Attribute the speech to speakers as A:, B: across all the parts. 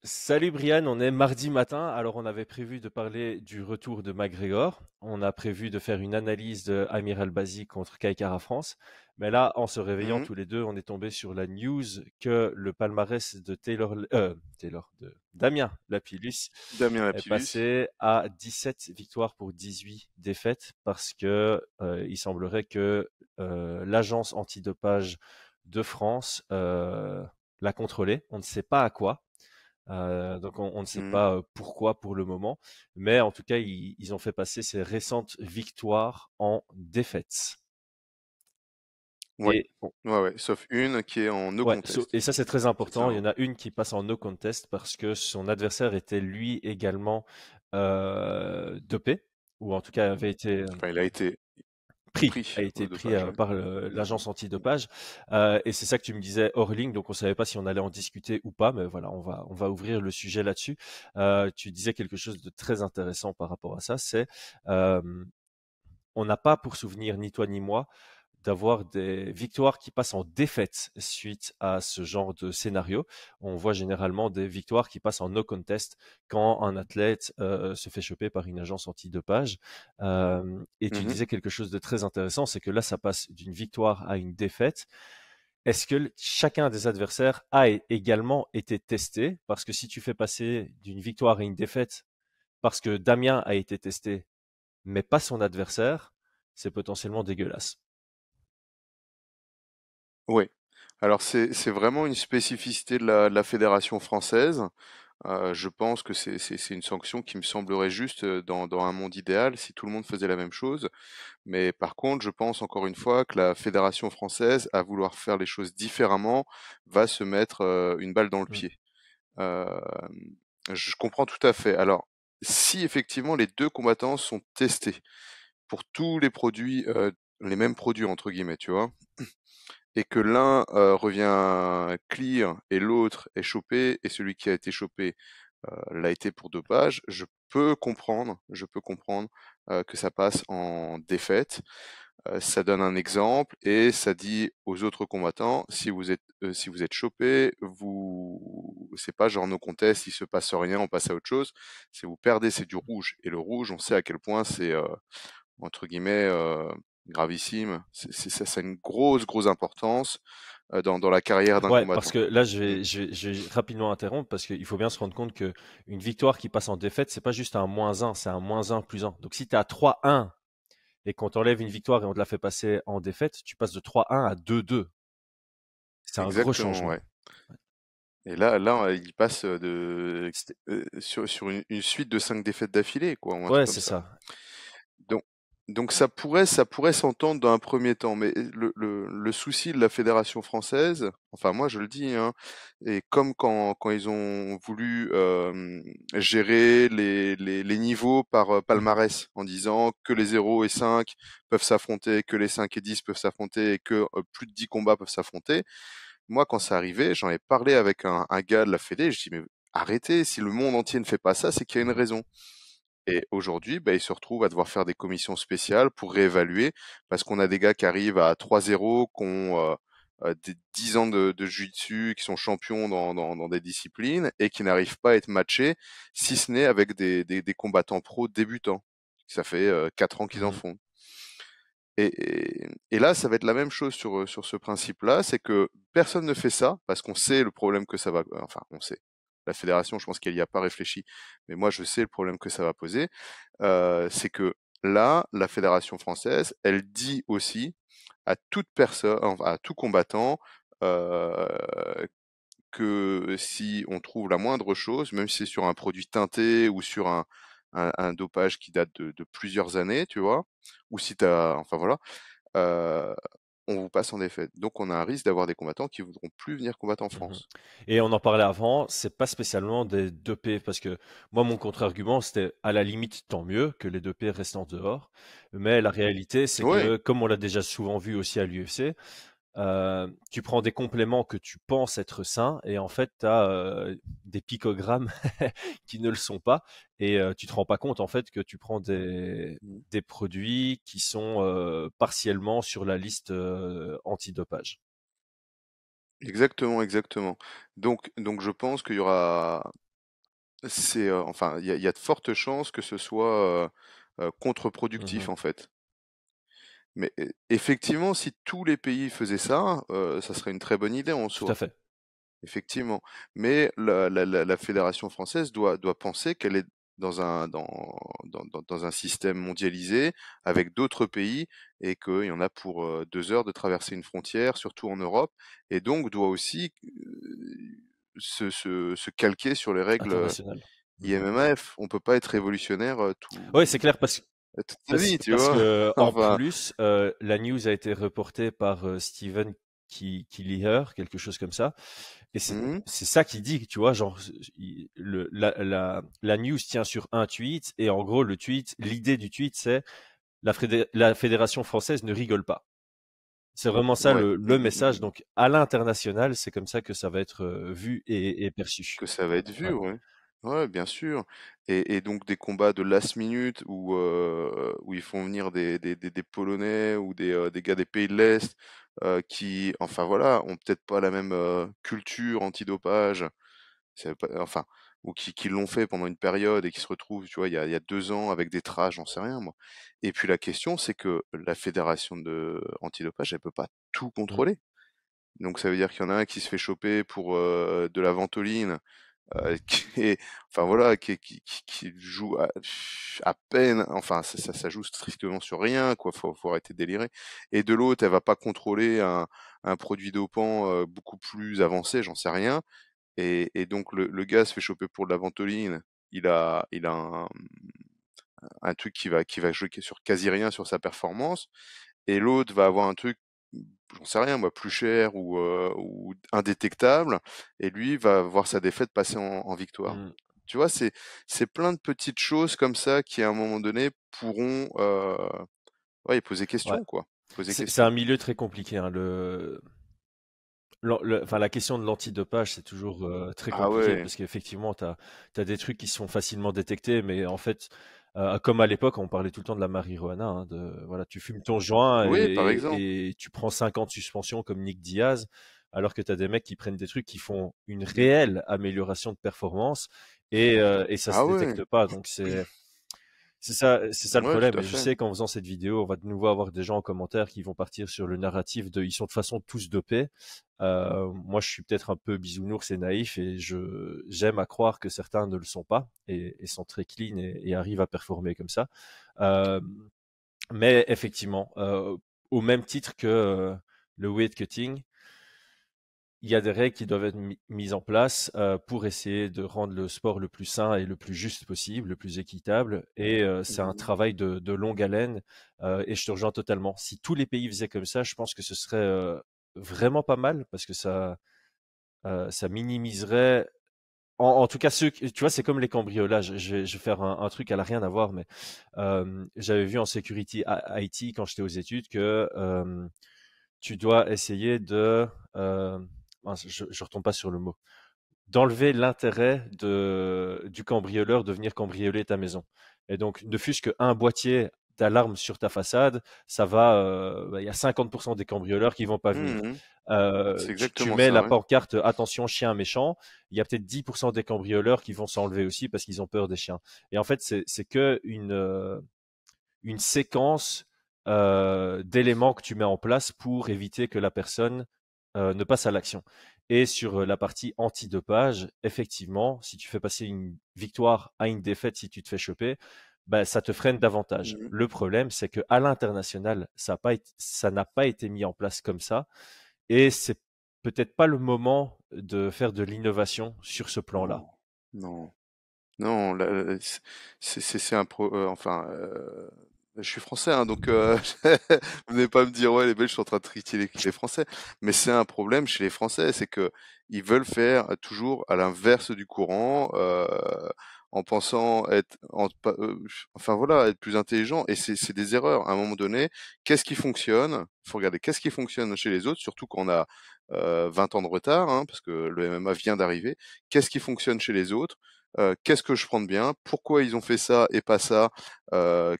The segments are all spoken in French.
A: Salut Brian, on est mardi matin. Alors on avait prévu de parler du retour de McGregor. On a prévu de faire une analyse de Amir Al-Bazi contre Kai Kara France. Mais là, en se réveillant
B: Mhm.
A: tous les deux, on est tombé sur la news que le palmarès de de Damien Lapillus
B: Damien
A: est
B: Lapillus.
A: passé à 17 victoires pour 18 défaites parce que il semblerait que l'agence antidopage de France l'a contrôlé. On ne sait pas à quoi. Donc on ne sait
B: Mhm.
A: pas pourquoi pour le moment, mais en tout cas ils ont fait passer ces récentes victoires en défaites.
B: Ouais.
A: Et bon,
B: Ouais, ouais. Sauf une qui est en no
A: ouais,
B: contest.
A: et ça c'est très
B: C'est ça,
A: important. Il y
B: hein.
A: en a une qui passe en no contest parce que son adversaire était lui également dopé, ou en tout cas avait été
B: Enfin, il a été pris
A: a été
B: au
A: pris
B: dopage, ouais.
A: par l'agence antidopage. Et c'est ça que tu me disais hors ligne, donc on savait pas si on allait en discuter ou pas, mais voilà, on va ouvrir le sujet là-dessus. Tu disais quelque chose de très intéressant par rapport à ça, c'est euh, on n'a pas pour souvenir, ni toi ni moi, d'avoir des victoires qui passent en défaite suite à ce genre de scénario. On voit généralement des victoires qui passent en no contest quand un athlète se fait choper par une agence antidopage. Et tu
B: Mhm.
A: disais quelque chose de très intéressant, c'est que là, ça passe d'une victoire à une défaite. Est-ce que chacun des adversaires a également été testé? Parce que si tu fais passer d'une victoire à une défaite parce que Damien a été testé, mais pas son adversaire, c'est potentiellement dégueulasse.
B: Ouais. Alors c'est vraiment une spécificité de la fédération française. Je pense que c'est une sanction qui me semblerait juste dans un monde idéal si tout le monde faisait la même chose. Mais par contre, je pense encore une fois que la fédération française, à vouloir faire les choses différemment, va se mettre une balle dans le
A: Mm.
B: pied. Euh, je comprends tout à fait. Alors, si effectivement les deux combattants sont testés pour tous les produits, les mêmes produits entre guillemets, tu vois, et que l'un revient clear et l'autre est chopé, et celui qui a été chopé l'a été pour dopage, je peux comprendre que ça passe en défaite. Ça donne un exemple et ça dit aux autres combattants, si vous êtes chopé, c'est pas genre no contest, il se passe rien, on passe à autre chose. Si vous perdez, c'est du rouge. Et le rouge, on sait à quel point c'est entre guillemets gravissime. Ça a une grosse importance dans la carrière d'un
A: Ouais, parce
B: combattant.
A: que là,
B: Mm.
A: je vais rapidement interrompre parce qu'il faut bien se rendre compte que une victoire qui passe en défaite, c'est pas juste un -1, c'est un -1 plus 1. Donc si tu es à 3-1 et qu'on t'enlève une victoire et on te la fait passer en défaite, tu passes de 3-1 à 2-2. C'est un gros
B: Exactement,
A: changement.
B: ouais. Et là, il passe
A: C'était-
B: sur une suite de 5 défaites d'affilée, quoi, ou un truc
A: Ouais,
B: comme
A: c'est
B: ça.
A: ça.
B: Donc, donc ça pourrait s'entendre dans un premier temps, mais le souci de la fédération française, enfin moi je le dis, hein, et comme quand ils ont voulu gérer les niveaux par palmarès, en disant que les 0 et 5 peuvent s'affronter, que les 5 et 10 peuvent s'affronter, et que plus de 10 combats peuvent s'affronter, moi quand c'est arrivé, j'en ai parlé avec un gars de la fédé, je dis mais arrêtez, si le monde entier ne fait pas ça, c'est qu'il y a une
A: Mhm.
B: raison. Et aujourd'hui, bah, ils se retrouvent à devoir faire des commissions spéciales pour réévaluer, parce qu'on a des gars qui arrivent à 3-0, qui ont des 10 ans de jiu-jitsu, qui sont champions dans des disciplines, et qui n'arrivent pas à être matchés, si ce n'est avec des combattants pros débutants. Ça fait 4 ans qu'ils en
A: Mhm.
B: font. Et là, ça va être la même chose sur ce principe-là, c'est que personne ne fait ça, parce qu'on sait le problème que ça va... Enfin, on sait. La fédération, je pense qu'elle n'y a pas réfléchi, mais moi, je sais le problème que ça va poser. C'est que là, la fédération française, elle dit aussi à toute personne, enfin, à tout combattant, euh, que si on trouve la moindre chose, même si c'est sur un produit teinté ou sur un dopage qui date de plusieurs années, tu vois, ou si t'as, enfin voilà, euh, on vous passe en défaite. Donc on a un risque d'avoir des combattants qui voudront plus venir combattre en
A: Mhm.
B: France.
A: Et on en parlait avant, c'est pas spécialement des 2P, parce que moi, mon contre-argument, c'était à la limite, tant mieux que les 2P restent en dehors. Mais la réalité, c'est
B: Oui,
A: que, comme on l'a déjà souvent vu aussi à l'UFC, tu prends des compléments que tu penses être sains et en fait, tu as des picogrammes qui ne le sont pas et tu te rends pas compte en fait que tu prends des produits qui sont partiellement sur la liste antidopage.
B: exactement, exactement. Donc je pense qu'il y aura. enfin, il y a de fortes chances que ce soit contre-productif,
A: Mmh.
B: en fait. Mais effectivement, si tous les pays faisaient ça, ça serait une très bonne idée en
A: Tout à
B: soi.
A: fait.
B: Effectivement. Mais la fédération française doit penser qu'elle est dans un système mondialisé avec d'autres pays et qu'il y en a pour 2 heures de traverser une frontière, surtout en Europe, et donc doit aussi se calquer sur les règles
A: International. Mmh.
B: IMMAF. On peut pas être révolutionnaire
A: Ouais, c'est clair
B: toute sa vie, tu
A: parce
B: vois.
A: que en
B: Enfin,
A: plus, la news a été reportée par, Steven Kiliher, quelque chose comme ça. Et
B: mhm.
A: c'est ça qu'il dit, tu vois, genre, la news tient sur un tweet, et en gros, l'idée du tweet, c'est la Fédération française ne rigole pas. C'est vraiment ça
B: Ouais.
A: le message. Donc, à l'international, c'est comme ça que ça va être vu et perçu.
B: Que ça va être vu,
A: Ouais.
B: ouais. Ouais, bien sûr. Et donc des combats de last minute où ils font venir des Polonais ou des gars des pays de l'Est qui, enfin voilà, ont peut-être pas la même culture antidopage, enfin, ou qui l'ont fait pendant une période et qui se retrouvent, tu vois, il y a 2 ans avec des traces, j'en sais rien, moi. Et puis la question, c'est que la fédération antidopage, elle peut pas tout
A: Mm.
B: contrôler. Donc ça veut dire qu'il y en a un qui se fait choper pour de la ventoline, qui est, enfin voilà, qui joue à peine, enfin ça joue strictement sur rien, quoi. Faut arrêter de délirer. Et de l'autre, elle va pas contrôler un produit dopant beaucoup plus avancé, j'en sais rien. Et donc le gars se fait choper pour de la ventoline. Il a un truc qui va jouer sur quasi rien sur sa performance, et l'autre va avoir un truc, j'en sais rien moi, plus cher ou indétectable, et lui va voir sa défaite passer en victoire.
A: Mm.
B: Tu vois, c'est plein de petites choses comme ça qui, à un moment donné, pourront ouais, poser
A: Ouais.
B: question, quoi. Poser
A: C'est un
B: question.
A: milieu très compliqué, hein. Enfin, la question de l'antidopage, c'est toujours très
B: Ah
A: compliqué
B: ouais.
A: parce qu'effectivement, tu as des trucs qui sont facilement détectés, mais en fait, comme à l'époque, on parlait tout le temps de la marijuana, hein, voilà, tu fumes ton joint
B: Oui, par exemple.
A: et tu prends 5 ans de suspension comme Nick Diaz, alors que tu as des mecs qui prennent des trucs qui font une réelle amélioration de performance, et ça se
B: Ah ouais.
A: détecte pas. Donc c'est ça le
B: Ouais,
A: problème.
B: tout à
A: Et je
B: fait.
A: sais qu'en faisant cette vidéo, on va de nouveau avoir des gens en commentaire qui vont partir sur le narratif de ils sont de toute façon tous dopés. Moi, je suis peut-être un peu bisounours et naïf, et j'aime à croire que certains ne le sont pas et sont très clean et arrivent à performer comme ça. Euh, mais effectivement, au même titre que le weight cutting, il y a des règles qui doivent être mises en place pour essayer de rendre le sport le plus sain et le plus juste possible, le plus équitable. Et c'est un
B: Mhm.
A: travail de longue haleine. Et je te rejoins totalement. Si tous les pays faisaient comme ça, je pense que ce serait vraiment pas mal parce que ça minimiserait. En tout cas, tu vois, c'est comme les cambriolages. Je vais faire un truc, elle a rien à voir, mais j'avais vu en Security IT quand j'étais aux études que tu dois essayer de mince, je retombe pas sur le mot. D'enlever l'intérêt du cambrioleur de venir cambrioler ta maison. Et donc, ne fût-ce qu'un boîtier d'alarme sur ta façade, ça va, il y a 50% des cambrioleurs qui vont pas venir.
B: Mhm. C'est
A: Tu
B: exactement
A: mets
B: ça,
A: la
B: ouais.
A: pancarte attention chien méchant, il y a peut-être 10% des cambrioleurs qui vont s'enlever aussi parce qu'ils ont peur des chiens. Et en fait, c'est que une séquence d'éléments que tu mets en place pour éviter que la personne ne passe à l'action. Et sur la partie anti-dopage, effectivement, si tu fais passer une victoire à une défaite, si tu te fais choper, ben, ça te freine davantage.
B: Mhm.
A: Le problème, c'est qu'à l'international, ça n'a pas été mis en place comme ça. Et c'est peut-être pas le moment de faire de l'innovation sur ce plan-là.
B: Non, non. Non, c'est un enfin, je suis français, hein, donc venez pas me dire ouais les Belges sont en train de trier les Français, mais c'est un problème chez les Français, c'est que ils veulent faire toujours à l'inverse du courant, en pensant enfin voilà, être plus intelligent, et c'est des erreurs. À un moment donné, qu'est-ce qui fonctionne? Faut regarder qu'est-ce qui fonctionne chez les autres, surtout quand on a 20 ans de retard, hein, parce que le MMA vient d'arriver. Qu'est-ce qui fonctionne chez les autres? qu'est-ce que je prends de bien, pourquoi ils ont fait ça et pas ça,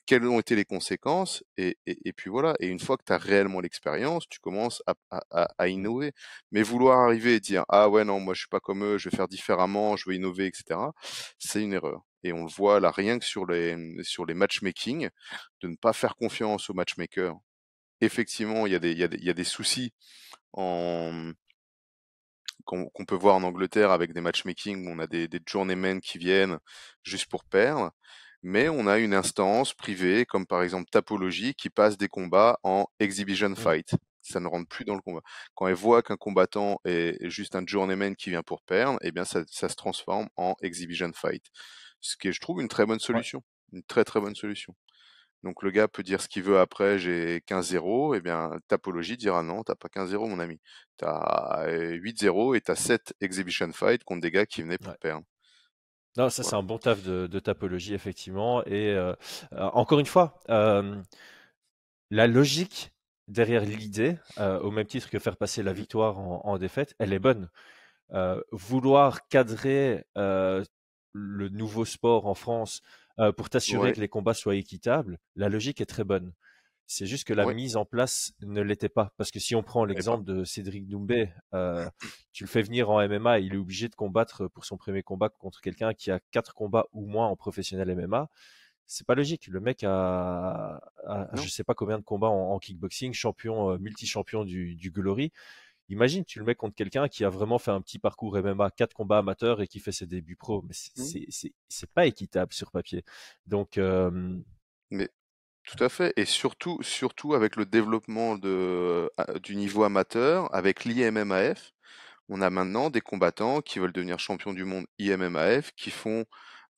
B: quelles ont été les conséquences, et puis voilà. Et une fois que tu as réellement l'expérience, tu commences à
A: Mmh.
B: innover. Mais vouloir arriver et dire ah ouais non moi je suis pas comme eux, je vais faire différemment, je vais innover, etc. C'est une erreur. Et on le voit là rien que sur les matchmaking, de ne pas faire confiance aux matchmakers. Effectivement, il y a des soucis en qu'on peut voir en Angleterre avec des matchmaking où on a des journeymen qui viennent juste pour perdre, mais on a une instance privée, comme par exemple Tapology, qui passe des combats en exhibition
A: Mmh.
B: fight. Ça ne rentre plus dans le combat. Quand elle voit qu'un combattant est juste un journeyman qui vient pour perdre, eh bien ça se transforme en exhibition fight. Ce qui est, je trouve, une très bonne
A: Ouais,
B: solution. Une très très bonne solution. Donc le gars peut dire ce qu'il veut après, j'ai 15-0, eh bien Tapology dira non, t'as pas 15-0 mon ami. T'as 8-0 et t'as 7 exhibition fight contre des gars qui venaient pour
A: ouais.
B: perdre.
A: Non, ça, c'est
B: Voilà.
A: un bon taf de Tapologie, effectivement. Et encore une fois, la logique derrière l'idée, au même titre que faire passer la
B: Mhm.
A: victoire en défaite, elle est bonne. Vouloir cadrer le nouveau sport en France pour t'assurer
B: Ouais,
A: que les combats soient équitables, la logique est très bonne. C'est juste que la
B: ouais,
A: mise en place ne l'était pas. Parce que si on prend
B: elle est pas.
A: l'exemple de Cédric Doumbé, tu le fais venir en MMA, il est obligé de combattre pour son premier combat contre quelqu'un qui a 4 combats ou moins en professionnel MMA. C'est pas logique. Le mec a je
B: Non.
A: sais pas combien de combats en kickboxing, champion, multi-champion du Glory. Imagine, tu le mets contre quelqu'un qui a vraiment fait un petit parcours MMA, 4 combats amateurs et qui fait ses débuts pro. Mais
B: Mhm.
A: c'est pas équitable sur papier. Donc,
B: Mais tout à fait. Et surtout avec le développement du niveau amateur, avec l'IMMAF, on a maintenant des combattants qui veulent devenir champions du monde IMMAF, qui font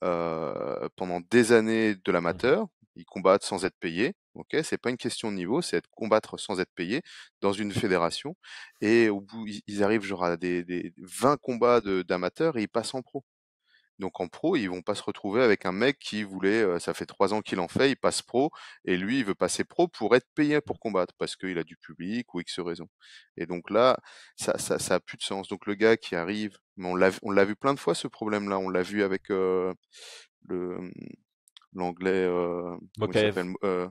B: pendant des années de
A: mhm,
B: l'amateur. Ils combattent sans être payés. Ok, c'est pas une question de niveau, c'est de combattre sans être payé dans une fédération. Et au bout, ils arrivent genre à des 20 combats d'amateurs et ils passent en pro. Donc en pro, ils vont pas se retrouver avec un mec qui voulait, ça fait 3 ans qu'il en fait, il passe pro, et lui, il veut passer pro pour être payé pour combattre, parce qu'il a du public ou X raison. Et donc là, ça a plus de sens. Donc le gars qui arrive, mais on l'a vu plein de fois ce problème-là. On l'a vu avec le l'anglais, comment il
A: Mokaev.
B: s'appelle,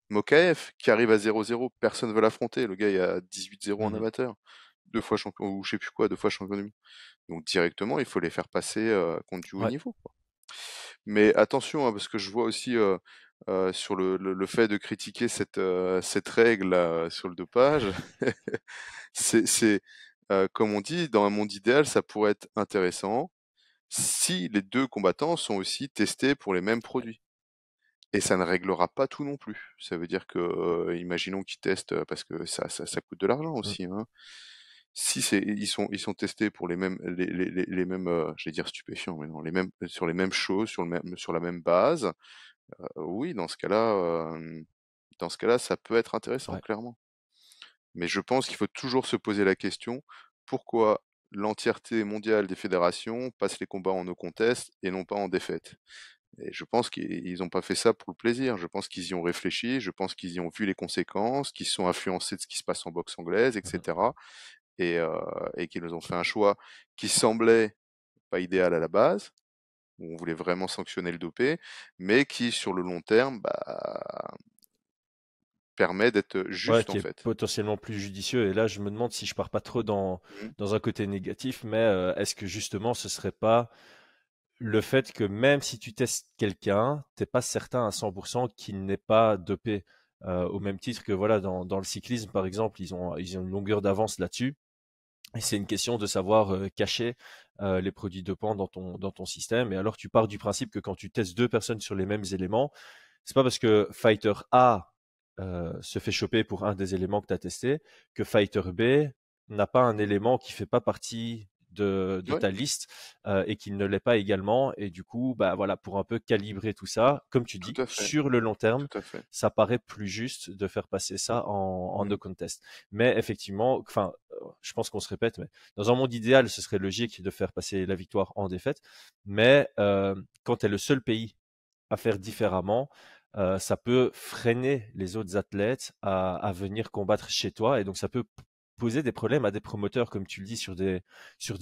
B: Mokaev, qui arrive à 0-0, personne veut l'affronter. Le gars, il a 18-0 en
A: Mhm,
B: amateur, 2 fois champion, ou je sais plus quoi, 2 fois champion du monde. Donc directement, il faut les faire passer contre du haut
A: ouais.
B: niveau. Mais attention, hein, parce que je vois aussi sur le fait de critiquer cette règle sur le dopage, c'est comme on dit, dans un monde idéal, ça pourrait être intéressant si les deux combattants sont aussi testés pour les mêmes
A: Ouais.
B: produits. Et ça ne réglera pas tout non plus. Ça veut dire que, imaginons qu'ils testent, parce que ça coûte de l'argent
A: Mm.
B: aussi, hein. Si ils sont testés pour les mêmes, j'allais dire stupéfiants, mais non, sur les mêmes choses, sur la même base, oui, dans ce cas-là, ça peut être intéressant,
A: Ouais.
B: clairement. Mais je pense qu'il faut toujours se poser la question, pourquoi l'entièreté mondiale des fédérations passe les combats en no contest et non pas en défaite? Et je pense qu'ils n'ont pas fait ça pour le plaisir. Je pense qu'ils y ont réfléchi, je pense qu'ils y ont vu les conséquences, qu'ils sont influencés de ce qui se passe en boxe anglaise,
A: Mhm.
B: etc. Et, euh, et qu'ils ont fait un choix qui semblait pas idéal à la base, où on voulait vraiment sanctionner le dopé, mais qui, sur le long terme, bah, permet d'être
A: Ouais,
B: juste, en
A: qui est
B: fait.
A: potentiellement plus judicieux. Et là, je me demande si je pars pas trop
B: Mhm.
A: dans un côté négatif, mais est-ce que justement ce serait pas le fait que même si tu testes quelqu'un, t'es pas certain à 100% qu'il n'est pas dopé. Au même titre que voilà, dans le cyclisme, par exemple, ils ont une longueur d'avance là-dessus. Et c'est une question de savoir cacher les produits dopants dans ton système. Et alors, tu pars du principe que quand tu testes 2 personnes sur les mêmes éléments, c'est pas parce que Fighter A se fait choper pour un des éléments que tu as testé que Fighter B n'a pas un élément qui fait pas partie de
B: Ouais,
A: ta liste et qu'il ne l'est pas également. Et du coup, bah voilà, pour un peu calibrer tout ça, comme tu dis,
B: tout à fait,
A: sur le long terme,
B: tout à fait.
A: ça paraît plus juste de faire passer ça en no
B: Mhm.
A: contest. Mais effectivement, enfin, je pense qu'on se répète, mais dans un monde idéal, ce serait logique de faire passer la victoire en défaite. Mais quand tu es le seul pays à faire différemment, ça peut freiner les autres athlètes à venir combattre chez toi. Et donc, ça peut poser des problèmes à des promoteurs, comme tu le dis, sur des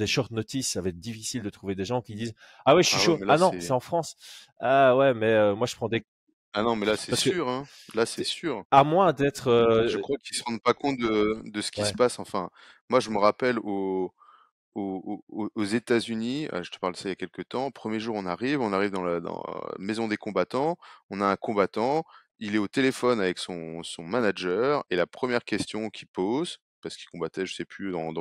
A: short notices. Ça va être difficile de trouver des gens qui disent, ah ouais, je suis
B: Ah ouais,
A: chaud.
B: mais là
A: Ah non, c'est
B: c'est
A: en France. Ah ouais, mais moi je prends des,
B: ah non, mais là c'est
A: parce que
B: sûr, hein. Là c'est
A: t'es-
B: sûr.
A: à moins d'être,
B: Je crois qu'ils se rendent pas compte de ce qui se
A: ouais,
B: passe. Enfin, moi je me rappelle aux États-Unis, je te parle de ça il y a quelques temps. Premier jour, on arrive dans la maison des combattants. On a un combattant, il est au téléphone avec son manager, et la première question qu'il pose, parce qu'il combattait, je sais plus, dans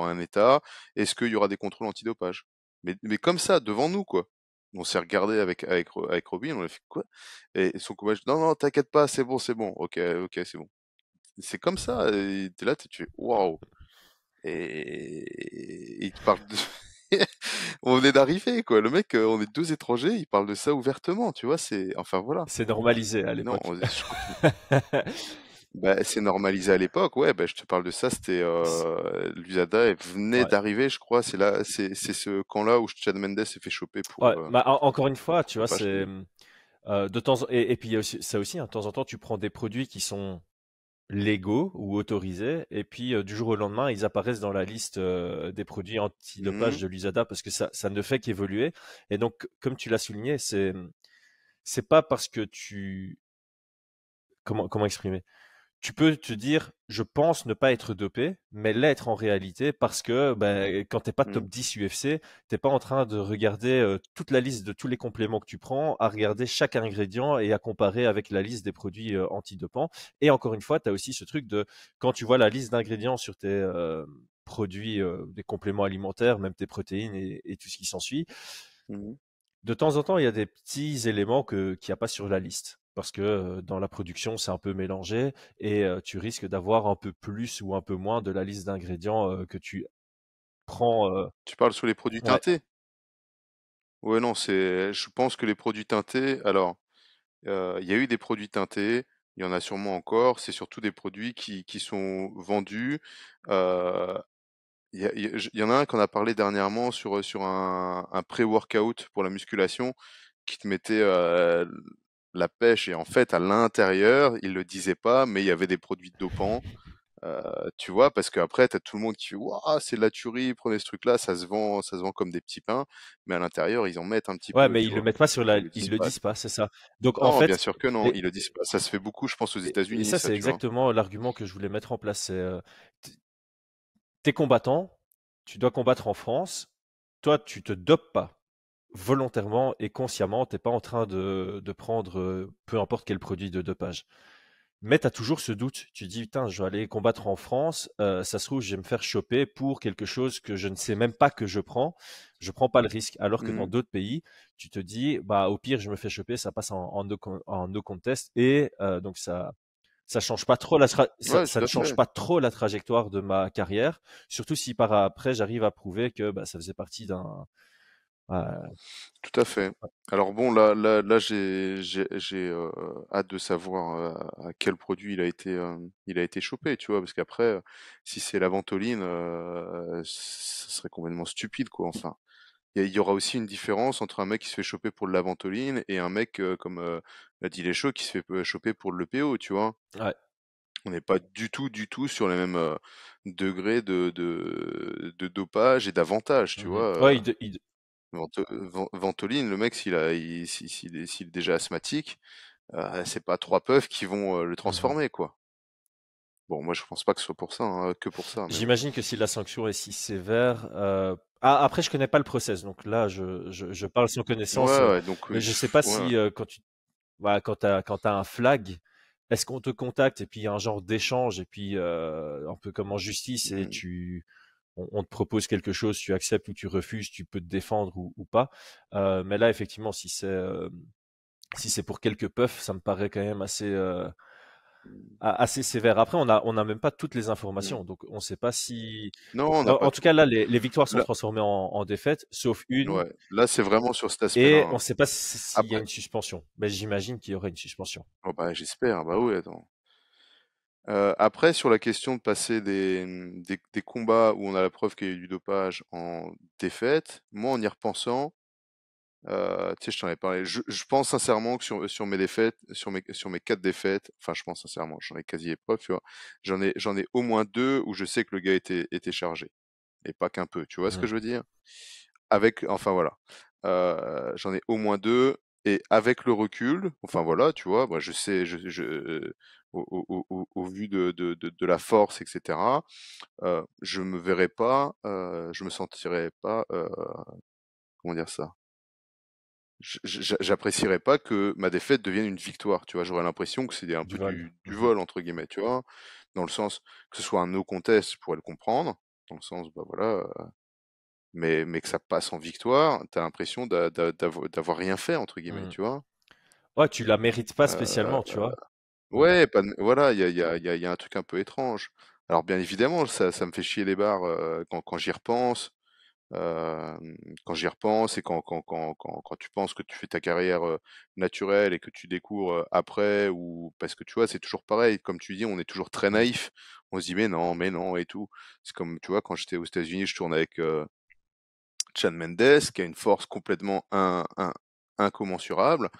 B: un État, est-ce qu'il y aura des contrôles antidopage? Mais comme ça, devant nous, quoi. On s'est regardé avec Robin, on a fait quoi? Et son combat, non, non, t'inquiète pas, c'est bon, ok, ok, c'est bon. C'est comme ça, et t'es là, tu fais waouh. Et il te parle de... On venait d'arriver, quoi. Le mec, on est deux étrangers, il parle de ça ouvertement, tu vois, c'est... Enfin, voilà.
A: c'est normalisé à
B: Non,
A: l'époque.
B: je crois qu'il... Bah, c'est normalisé à l'époque, ouais, bah, je te parle de ça, c'était... L'USADA elle venait
A: Ouais.
B: d'arriver, je crois, c'est là, c'est ce camp-là où Chad Mendes s'est fait choper
A: Ouais,
B: pour
A: bah, encore une fois, tu vois,
B: dopage.
A: c'est de et puis il y a aussi, ça aussi, hein, de temps en temps, tu prends des produits qui sont légaux ou autorisés, et puis du jour au lendemain, ils apparaissent dans la liste des produits antidopage
B: Mhm,
A: de l'USADA parce que ça ne fait qu'évoluer. Et donc, comme tu l'as souligné, c'est pas parce que comment exprimer? Tu peux te dire, je pense ne pas être dopé, mais l'être en réalité parce que ben, quand t'es pas top
B: mhm,
A: 10 UFC, t'es pas en train de regarder toute la liste de tous les compléments que tu prends, à regarder chaque ingrédient et à comparer avec la liste des produits antidopants. Et encore une fois, tu as aussi ce truc de quand tu vois la liste d'ingrédients sur tes produits, des compléments alimentaires, même tes protéines et tout ce qui s'ensuit,
B: mhm.
A: de temps en temps, il y a des petits éléments qu'il n'y a pas sur la liste. Parce que dans la production, c'est un peu mélangé et tu risques d'avoir un peu plus ou un peu moins de la liste d'ingrédients que tu prends.
B: Tu parles sur les produits
A: Ouais,
B: teintés? Ouais, non, je pense que les produits teintés, alors... Il y a eu des produits teintés, il y en a sûrement encore. C'est surtout des produits qui sont vendus. euh, il y en a un qu'on a parlé dernièrement sur un pré-workout pour la musculation qui te mettait la pêche, et en fait à l'intérieur, il le disait pas, mais il y avait des produits dopants. Tu vois, parce qu'après, t'as tout le monde qui fait waouh, c'est de la tuerie, prenez ce truc-là, ça se vend comme des petits pains, mais à l'intérieur, ils en mettent un petit
A: ouais,
B: peu,
A: mais
B: tu
A: ils le
B: vois.
A: mettent pas sur
B: Et
A: la,
B: ils le
A: ils
B: disent
A: le
B: pas.
A: disent pas, c'est ça. Donc en
B: Non, bien
A: fait,
B: sûr que non,
A: et,
B: ils le disent pas. Ça se fait beaucoup, je pense, aux
A: et
B: États-Unis,
A: ça,
B: ça,
A: c'est
B: tu vois.
A: exactement l'argument que je voulais mettre en place. C'est t'es combattant, tu dois combattre en France. Toi, tu te dopes pas volontairement et consciemment. T'es pas en train de prendre peu importe quel produit de dopage. Mais tu as toujours ce doute. Tu te dis, putain, je vais aller combattre en France. Ça se trouve, je vais me faire choper pour quelque chose que je ne sais même pas que je prends. Je prends pas le risque. Alors que dans
B: Mhm,
A: d'autres pays, tu te dis, bah, au pire, je me fais choper, ça passe en no contest. Et donc, ça change pas trop
B: ouais,
A: ça
B: tout
A: ne
B: à
A: change
B: fait.
A: pas trop la trajectoire de ma carrière. Surtout si par après, j'arrive à prouver que bah, ça faisait partie d'un. euh,
B: Tout à fait. Alors bon, là, j'ai hâte de savoir à quel produit il a été chopé, tu vois, parce qu'après, si c'est la ventoline, ce serait complètement stupide, quoi. Enfin, il y aura aussi une différence entre un mec qui se fait choper pour de la ventoline et un mec comme l'a dit les chauds qui se fait choper pour le l'EPO, tu vois.
A: ouais.
B: On n'est pas du tout sur les mêmes degrés de dopage et d'avantage, tu
A: Mhm.
B: vois.
A: Ouais,
B: Ventoline, le mec, s'il est déjà asthmatique, c'est pas trois puffs qui vont le
A: mhm.
B: transformer, quoi. Bon, moi, je pense pas que ce soit pour ça, hein, que pour ça, mais bon.
A: J'imagine que si la sanction est si sévère, ah, après je connais pas le process, donc là je parle sans
B: Ouais,
A: connaissance,
B: ouais, donc,
A: mais je sais pas
B: ouais.
A: si, voilà, quand tu un flag, est-ce qu'on te contacte et puis il y a un genre d'échange et puis, un peu comme en justice et
B: Mm.
A: on te propose quelque chose, tu acceptes ou tu refuses, tu peux te défendre ou pas. Mais là effectivement si c'est pour quelques puffs, ça me paraît quand même assez sévère. Après on a même pas toutes les
B: Mm.
A: informations, donc on sait pas si
B: Non, on n'a
A: en
B: pas
A: tout
B: tout.
A: cas, là, les victoires sont
B: Là,
A: transformées en défaites, sauf une,
B: ouais, là, c'est vraiment sur cet aspect-là,
A: et on
B: hein.
A: ne sait pas s'il y a
B: Après,
A: une suspension. Mais j'imagine qu'il y aurait une suspension.
B: oh, bah, j'espère, bah oui, attends. Après, sur la question de passer des combats où on a la preuve qu'il y a eu du dopage en défaite, moi, en y repensant, Tu sais, je t'en ai parlé. Je pense sincèrement que sur mes défaites, sur mes 4 défaites, enfin, je pense sincèrement, j'en ai quasi épreuve, tu vois. J'en ai au moins 2 où je sais que le gars était chargé et pas qu'un peu. Tu vois ce que
A: Mhm.
B: je veux dire? Enfin voilà. J'en ai au moins 2 et avec le recul, enfin voilà, tu vois, moi je sais, au vu de la force, etc., je me sentirais pas, comment dire ça? J'apprécierais pas que ma défaite devienne une victoire, tu vois. J'aurais l'impression que c'est un
A: Du
B: peu
A: vol.
B: du
A: Mhm.
B: vol entre guillemets, tu vois. Dans le sens que ce soit un no contest, je pourrais le comprendre. Dans le sens, bah voilà, mais que ça passe en victoire, t'as l'impression d'avoir rien fait entre guillemets,
A: Mhm.
B: tu vois.
A: Ouais, tu la mérites pas
B: Euh,
A: spécialement, tu vois. Ouais.
B: ouais, voilà, il y a un truc un peu étrange. Alors bien évidemment, ça me fait chier les barres quand j'y repense. Quand j'y repense et quand tu penses que tu fais ta carrière naturelle et que tu découvres après, ou parce que tu vois, c'est toujours pareil, comme tu dis, on est toujours très
A: Mhm.
B: naïf. On se dit mais non et tout. C'est comme, tu vois, quand j'étais aux États-Unis, je tourne avec Shawn Mendes, qui a une force complètement incommensurable.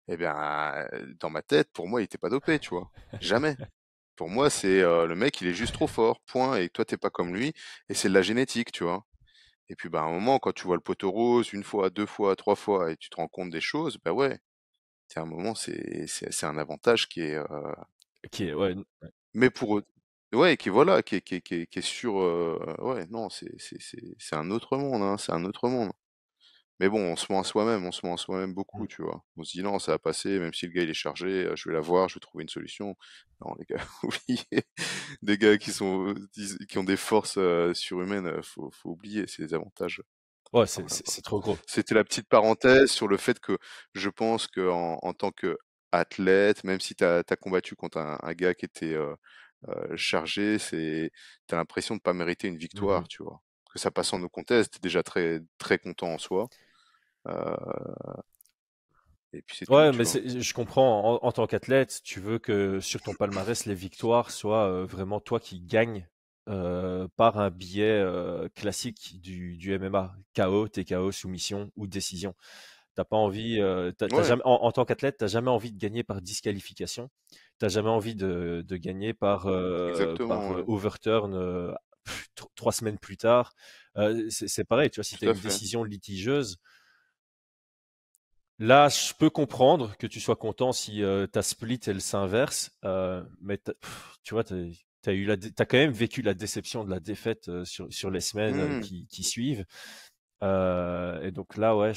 B: Eh bien, dans ma tête, pour moi, il était pas dopé, tu vois. Jamais. Pour moi, c'est le mec, il est juste trop fort, point. Et toi, t'es pas comme lui, et c'est de la génétique, tu vois. Et puis, bah, à un moment, quand tu vois le poteau rose une fois, deux fois, trois fois, et tu te rends compte des choses, bah ouais, c'est un moment, c'est un avantage qui est,
A: Ok, ouais.
B: mais pour eux, ouais, qui voilà, qui est sûr, ouais, non, c'est un autre monde, hein, c'est un autre monde. Mais bon, on se ment à soi-même beaucoup,
A: Mhm.
B: tu vois. On se dit non, ça va passer, même si le gars il est chargé, je vais l'avoir, je vais trouver une solution. Non, les gars, oubliez. Des gars qui ont des forces surhumaines, faut oublier, c'est des avantages.
A: Ouais,
B: Enfin, voilà, quoi.
A: c'est trop gros.
B: C'était la petite parenthèse sur le fait que je pense que en tant que athlète, même si tu as combattu contre un gars qui était chargé, t'as l'impression de pas mériter une
A: Mhm.
B: victoire, tu vois. Que ça passe en no contest, t'es déjà très très content en soi. Euh, et puis c'est tout,
A: Ouais,
B: tu
A: mais
B: vois.
A: je comprends, en tant qu'athlète, tu veux que sur ton palmarès, les victoires soient vraiment toi qui gagnes par un biais classique du MMA, KO, TKO, soumission ou décision. T'as pas envie, t'as
B: Ouais,
A: jamais, en tant qu'athlète, t'as jamais envie de gagner par disqualification. T'as jamais envie de gagner par
B: exactement, ouais.
A: overturn 3 semaines plus tard. C'est pareil, tu vois, si tu as
B: Tout à
A: une
B: fait.
A: décision litigieuse, là, je peux comprendre que tu sois content si ta split elle s'inverse, mais tu vois, t'as quand même vécu la déception de la défaite sur les semaines
B: Hmm.
A: qui suivent. Et donc là, ouais,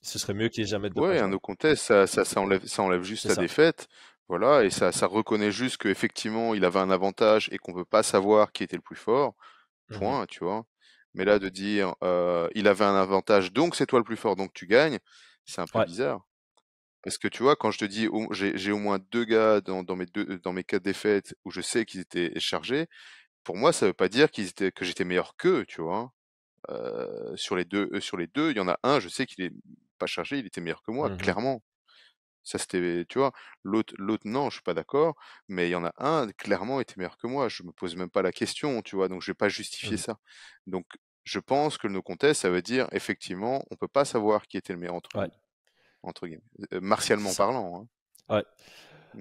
A: ce serait mieux qu'il n'y ait jamais de
B: Ouais,
A: dopage.
B: un
A: Ouais.
B: no contest, ça enlève juste
A: C'est
B: la
A: ça.
B: défaite, voilà, et ça reconnaît juste qu'effectivement il avait un avantage et qu'on peut pas savoir qui était le plus fort,
A: Mhm.
B: point, tu vois. Mais là, de dire il avait un avantage, donc c'est toi le plus fort, donc tu gagnes, c'est un peu
A: Ouais.
B: bizarre. Parce que tu vois, quand je te dis j'ai au moins deux gars dans mes quatre défaites où je sais qu'ils étaient chargés, pour moi, ça veut pas dire que j'étais meilleur qu'eux, tu vois. Sur les deux, il y en a un, je sais qu'il est pas chargé, il était meilleur que moi,
A: Mhm.
B: clairement. Ça, c'était, tu vois. L'autre, non, je suis pas d'accord, mais il y en a un, clairement, était meilleur que moi. Je me pose même pas la question, tu vois, donc je vais pas justifier
A: Mhm.
B: ça. Donc, je pense que le no contest, ça veut dire, effectivement, on peut pas savoir qui était le meilleur entre
A: Ouais.
B: nous, entre guillemets.
A: C'est
B: Martialement
A: ça.
B: parlant, hein.
A: Ouais.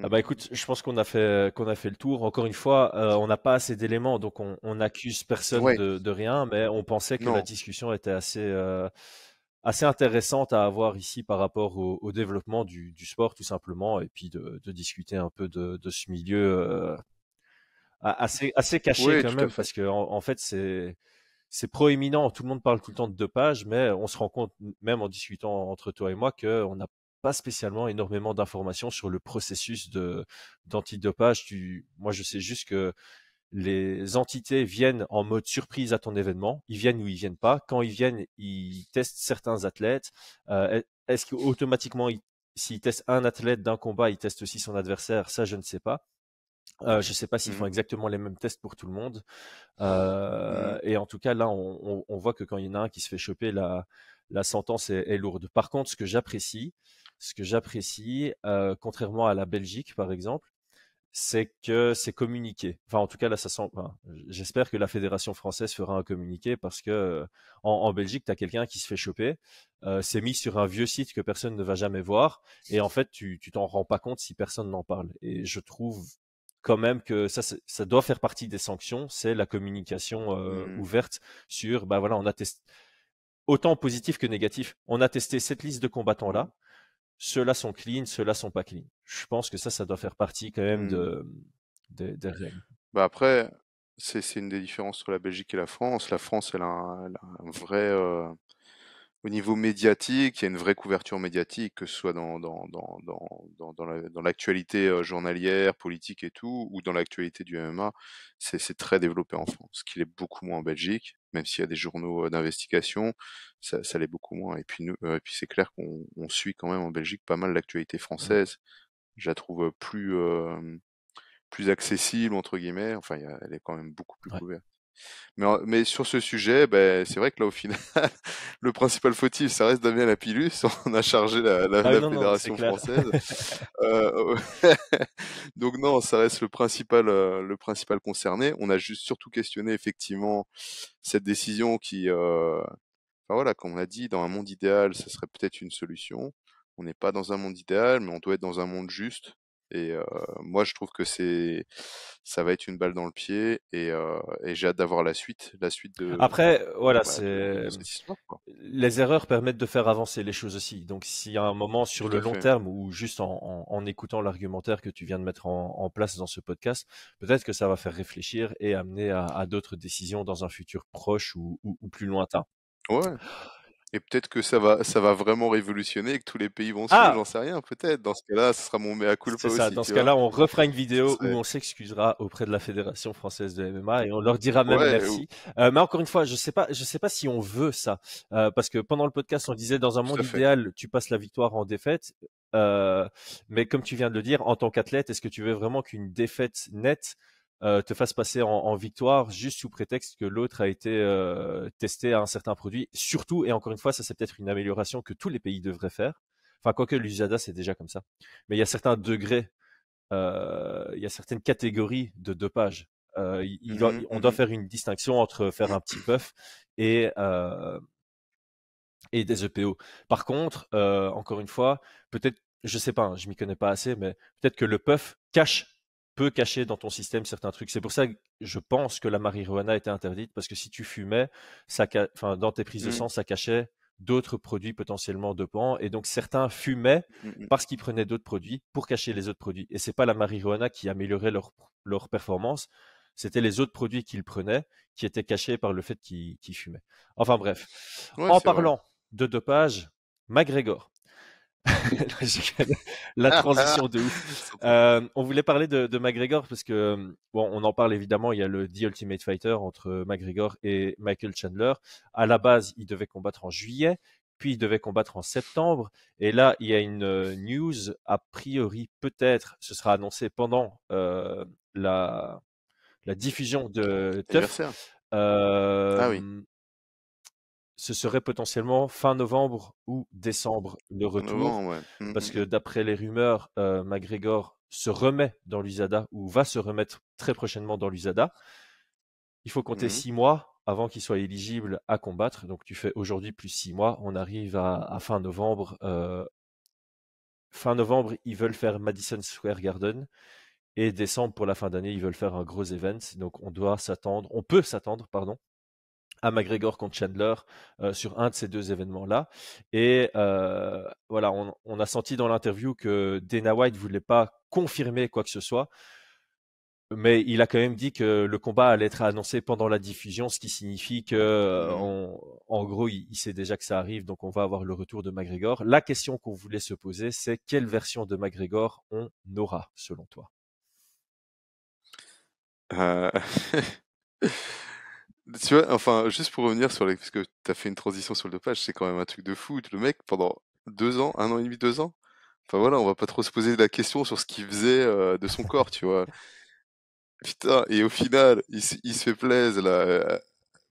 A: Ah bah
B: Hmm.
A: écoute, je pense qu'on a fait le tour. Encore une fois, on n'a pas assez d'éléments, donc on n'accuse personne
B: Ouais,
A: de rien, mais on pensait que la
B: non.
A: discussion était assez intéressante à avoir ici par rapport au développement du sport, tout simplement, et puis de discuter un peu de ce milieu assez caché
B: Oui,
A: quand
B: tout à
A: même,
B: fait.
A: parce que en fait c'est proéminent. Tout le monde parle tout le temps de dopage, mais on se rend compte, même en discutant entre toi et moi, qu'on n'a pas spécialement énormément d'informations sur le processus d'antidopage. Moi, je sais juste que les entités viennent en mode surprise à ton événement. Ils viennent ou ils viennent pas. Quand ils viennent, ils testent certains athlètes. Est-ce qu'automatiquement, s'ils testent un athlète d'un combat, ils testent aussi son adversaire? Ça, je ne sais pas. Je ne sais pas s'ils
B: Mhm.
A: font exactement les mêmes tests pour tout le monde.
B: Mhm.
A: Et en tout cas, là, on voit que quand il y en a un qui se fait choper, la sentence est lourde. Par contre, ce que j'apprécie, contrairement à la Belgique, par exemple, c'est que c'est communiqué. Enfin, en tout cas, là, ça sent. Enfin, j'espère que la fédération française fera un communiqué parce que en Belgique, tu as quelqu'un qui se fait choper, c'est mis sur un vieux site que personne ne va jamais voir, et en fait, tu t'en rends pas compte si personne n'en parle. Et je trouve quand même que ça doit faire partie des sanctions, c'est la communication
B: Mmh.
A: ouverte sur, bah voilà, on a testé autant positif que négatif. On a testé cette liste de combattants
B: Mmh.
A: là. Ceux-là sont clean, ceux-là sont pas clean. Je pense que ça doit faire partie quand même
B: Mmh.
A: des règles.
B: Bah, après, c'est une des différences entre la Belgique et la France. La France, elle a un vrai, au niveau médiatique, il y a une vraie couverture médiatique, que ce soit dans l'actualité journalière, politique et tout, ou dans l'actualité du MMA. C'est très développé en France, ce qui est beaucoup moins en Belgique, même s'il y a des journaux d'investigation, ça l'est beaucoup moins. Et puis et puis c'est clair qu'on suit quand même en Belgique pas mal l'actualité
A: Mm.
B: française. Je la trouve plus accessible entre guillemets. Enfin, elle est quand même beaucoup plus
A: Ouais.
B: couverte. Mais sur ce sujet, ben, c'est vrai que là, au final, le principal fautif, ça reste Damien Lapillus. On a chargé
A: Ah
B: la
A: non, non, c'est
B: fédération
A: clair.
B: française. Euh, donc non, ça reste le principal concerné. On a juste surtout questionné effectivement cette décision qui, enfin voilà, comme on a dit, dans un monde idéal, ça serait peut-être une solution. On n'est pas dans un monde idéal, mais on doit être dans un monde juste. Et moi, je trouve que ça va être une balle dans le pied, et j'ai hâte d'avoir la suite
A: Après, voilà,
B: bah,
A: c'est
B: de cette histoire, quoi.
A: les erreurs permettent de faire avancer les choses aussi. Donc, s'il y a un moment sur
B: Tout
A: le
B: à
A: long
B: fait.
A: terme ou juste en écoutant l'argumentaire que tu viens de mettre en place dans ce podcast, peut-être que ça va faire réfléchir et amener à d'autres décisions dans un futur proche ou plus lointain.
B: Ouais. Et peut-être que ça va vraiment révolutionner et que tous les pays vont suivre,
A: Ah,
B: j'en sais rien, peut-être. Dans ce cas-là, ce sera mon mea culpa
A: c'est ça.
B: aussi,
A: Dans ce
B: tu vois.
A: cas-là, on refera une
B: Ce
A: vidéo où
B: serait,
A: on s'excusera auprès de la Fédération française de MMA et on leur dira même
B: ouais,
A: merci. Mais encore une fois, je sais pas si on veut ça, parce que pendant le podcast, on disait dans un
B: tout
A: monde
B: à fait.
A: idéal, tu passes la victoire en défaite. Mais comme tu viens de le dire, en tant qu'athlète, est-ce que tu veux vraiment qu'une défaite nette te fasse passer en victoire juste sous prétexte que l'autre a été testé à un certain produit? Surtout, et encore une fois, ça c'est peut-être une amélioration que tous les pays devraient faire. Enfin, quoique l'USADA, c'est déjà comme ça. Mais il y a certains degrés, il y a certaines catégories de dopage.
B: Mhm,
A: On doit
B: mhm,
A: faire une distinction entre faire un petit puff et, et des EPO. Par contre, encore une fois, peut-être, je sais pas, hein, je m'y connais pas assez, mais peut-être que le puff peut cacher dans ton système certains trucs. C'est pour ça que je pense que la marijuana était interdite, parce que si tu fumais, enfin, dans tes prises de
B: mhm,
A: sang, ça cachait d'autres produits potentiellement dopants. Et donc certains fumaient
B: mhm,
A: parce qu'ils prenaient d'autres produits pour cacher les autres produits. Et c'est pas la marijuana qui améliorait leur performance, c'était les autres produits qu'ils prenaient qui étaient cachés par le fait qu'ils fumaient. Enfin bref.
B: ouais,
A: En
B: c'est vrai.
A: parlant de dopage, McGregor. La transition de ouf.
B: Surtout.
A: On voulait parler de McGregor parce que, bon, on en parle évidemment, il y a le The Ultimate Fighter entre McGregor et Michael Chandler. À la base, il devait combattre en juillet, puis il devait combattre en septembre. Et là, il y a une news, a priori, peut-être, ce sera annoncé pendant la diffusion de TUF.
B: Anniversaire. Ah oui,
A: Euh, Ce serait potentiellement fin novembre ou décembre le
B: fin
A: retour,
B: novembre, ouais.
A: parce
B: Mhm,
A: que d'après les rumeurs, McGregor se remet dans l'USADA ou va se remettre très prochainement dans l'USADA. Il faut compter
B: mhm,
A: 6 mois avant qu'il soit éligible à combattre. Donc tu fais aujourd'hui plus 6 mois, on arrive à fin novembre. Fin novembre, ils veulent faire Madison Square Garden. Et décembre, pour la fin d'année, ils veulent faire un gros event. Donc on peut s'attendre, pardon, à McGregor contre Chandler sur un de ces deux événements-là. Et voilà, on a senti dans l'interview que Dana White voulait pas confirmer quoi que ce soit, mais il a quand même dit que le combat allait être annoncé pendant la diffusion, ce qui signifie que,
B: mhm.
A: en gros, il sait déjà que ça arrive, donc on va avoir le retour de McGregor. La question qu'on voulait se poser, c'est quelle version de McGregor on aura, selon toi?
B: Euh, Tu vois, enfin, juste pour revenir sur parce que t'as fait une transition sur le dopage, c'est quand même un truc de fou. Le mec, pendant 2 ans, 1 an et demi, 2 ans, enfin voilà, on va pas trop se poser la question sur ce qu'il faisait de son corps, tu vois. Putain, et au final, il se fait plaisir, là,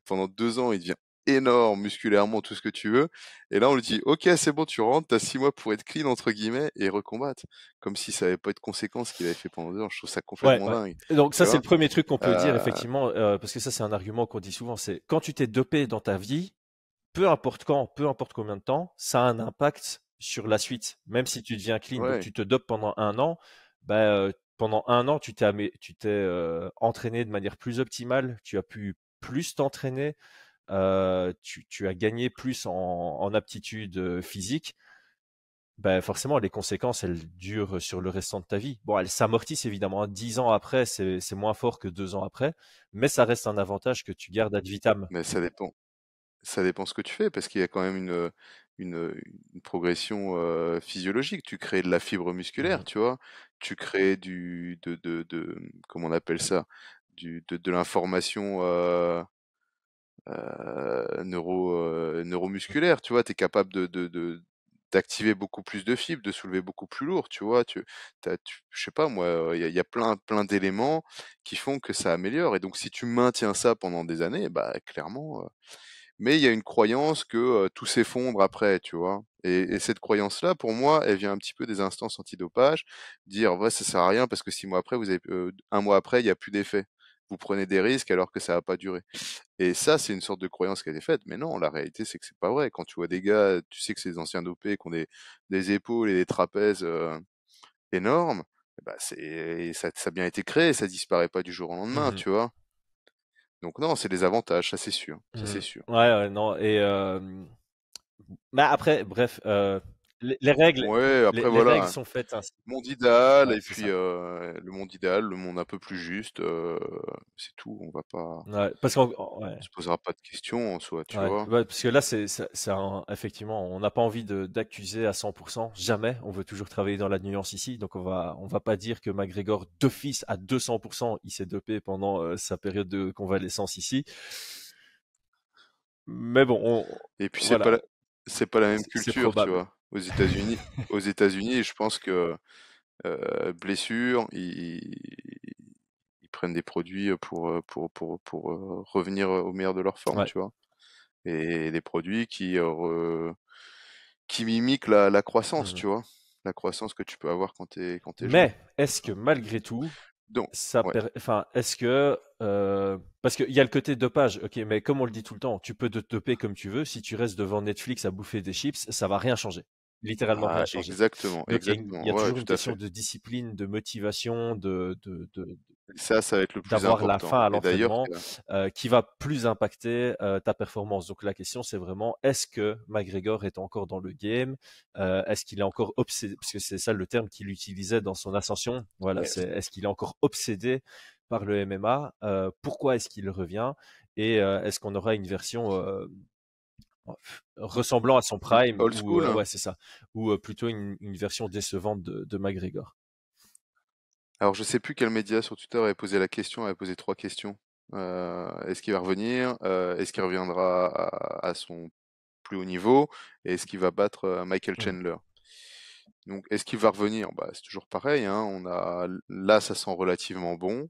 B: pendant 2 ans, il devient énorme musculairement, tout ce que tu veux. Et là, on lui dit, OK, c'est bon, tu rentres, t'as 6 mois pour être clean, entre guillemets, et recombattre. Comme si ça avait pas eu de conséquences qu'il avait fait pendant 2 ans. Je trouve ça
A: Ouais,
B: complètement
A: ouais.
B: dingue.
A: Et donc
B: Tu
A: ça, c'est
B: vois?
A: le premier truc qu'on peut dire
B: Euh,
A: effectivement, parce que ça, c'est un argument qu'on dit souvent, c'est quand tu t'es dopé dans ta vie, peu importe quand, peu importe combien de temps, ça a un impact sur la suite. Même si tu deviens clean, donc
B: ouais,
A: tu te dopes pendant un an, bah, pendant un an, tu t'es entraîné de manière plus optimale, tu as pu plus t'entraîner, tu as gagné plus en aptitude physique. Ben forcément, les conséquences, elles durent sur le restant de ta vie. Bon, elles s'amortissent évidemment. 10 ans après, c'est moins fort que 2 ans après, mais ça reste un avantage que tu gardes ad vitam.
B: mais ça dépend. Ça dépend ce que tu fais, parce qu'il y a quand même une progression physiologique. Tu crées de la fibre musculaire,
A: Mhm.
B: tu vois. Tu crées comment on appelle ça? De l'information neuromusculaire, tu vois. Tu es capable d'activer beaucoup plus de fibres, de soulever beaucoup plus lourd, tu vois. Je sais pas moi, il y a plein d'éléments qui font que ça améliore. Et donc, si tu maintiens ça pendant des années, bah clairement. Mais il y a une croyance que tout s'effondre après, tu vois. Et cette croyance-là, pour moi, elle vient un petit peu des instances antidopage, dire ouais, ça sert à rien parce que 6 mois après, un mois après, il n'y a plus d'effet. Vous prenez des risques alors que ça va pas durer. Et ça, c'est une sorte de croyance qui a été faite. Mais non, la réalité, c'est que c'est pas vrai. Quand tu vois des gars, tu sais que c'est des anciens dopés qui ont des épaules et des trapèzes énormes, bah ça a bien été créé, ça disparaît pas du jour au lendemain,
A: Mhm.
B: tu vois. Donc non, c'est des avantages, ça c'est sûr, ça c'est
A: Mhm.
B: sûr.
A: Ouais, ouais, non. Et mais après, bref, les règles,
B: Ouais, après
A: les règles
B: voilà,
A: sont faites ainsi.
B: monde idéal
A: Ouais,
B: et
A: c'est
B: puis
A: ça.
B: le monde idéal, le monde un peu plus juste, c'est tout.
A: Ouais, parce qu'en ouais.
B: On se posera pas de questions en soi, tu
A: Ouais,
B: vois.
A: ouais, parce que là, effectivement, on n'a pas envie d'accuser à 100%, jamais. On veut toujours travailler dans la nuance ici, donc on va pas dire que McGregor d'office à 200%, il s'est dopé pendant sa période de convalescence ici. Mais bon,
B: Et puis
A: voilà,
B: c'est pas la même
A: c'est
B: culture, tu
A: probable.
B: vois. Aux États-Unis, je pense que blessure, ils prennent des produits pour revenir au meilleur de leur forme,
A: Ouais.
B: tu vois. Et des produits qui mimiquent la croissance,
A: Mhm.
B: tu vois. La croissance que tu peux avoir quand t'es jeune.
A: Mais est-ce que malgré tout,
B: Donc, ouais.
A: enfin, est-ce que parce qu'il y a le côté dopage, ok, mais comme on le dit tout le temps, tu peux te doper comme tu veux. Si tu restes devant Netflix à bouffer des chips, ça va rien changer. Littéralement rien
B: Ah,
A: changer.
B: exactement,
A: Donc il y
B: exactement.
A: a
B: Ouais,
A: toujours une
B: tout à
A: question
B: fait.
A: de discipline, de motivation,
B: Ça va être le plus
A: d'avoir la
B: important.
A: faim à
B: Et d'ailleurs,
A: l'entraînement qui va plus impacter ta performance. Donc la question c'est vraiment est-ce que McGregor est encore dans le game? Est-ce qu'il est encore obsédé? Parce que c'est ça le terme qu'il utilisait dans son ascension. Voilà,
B: ouais,
A: c'est est-ce qu'il est encore obsédé par le MMA? Pourquoi est-ce qu'il revient? Et est-ce qu'on aura une version ressemblant à son
B: plus
A: prime
B: old
A: ou
B: school, hein.
A: ouais c'est ça ou plutôt une version décevante de McGregor?
B: Alors, je sais plus quel média sur Twitter avait posé la question, avait posé 3 questions. Est-ce qu'il va revenir? Est-ce qu'il reviendra à son plus haut niveau? Et est-ce qu'il va battre Michael
A: Mhm.
B: Chandler? Donc, est-ce qu'il va revenir? Bah, c'est toujours pareil, hein. Là, ça sent relativement bon.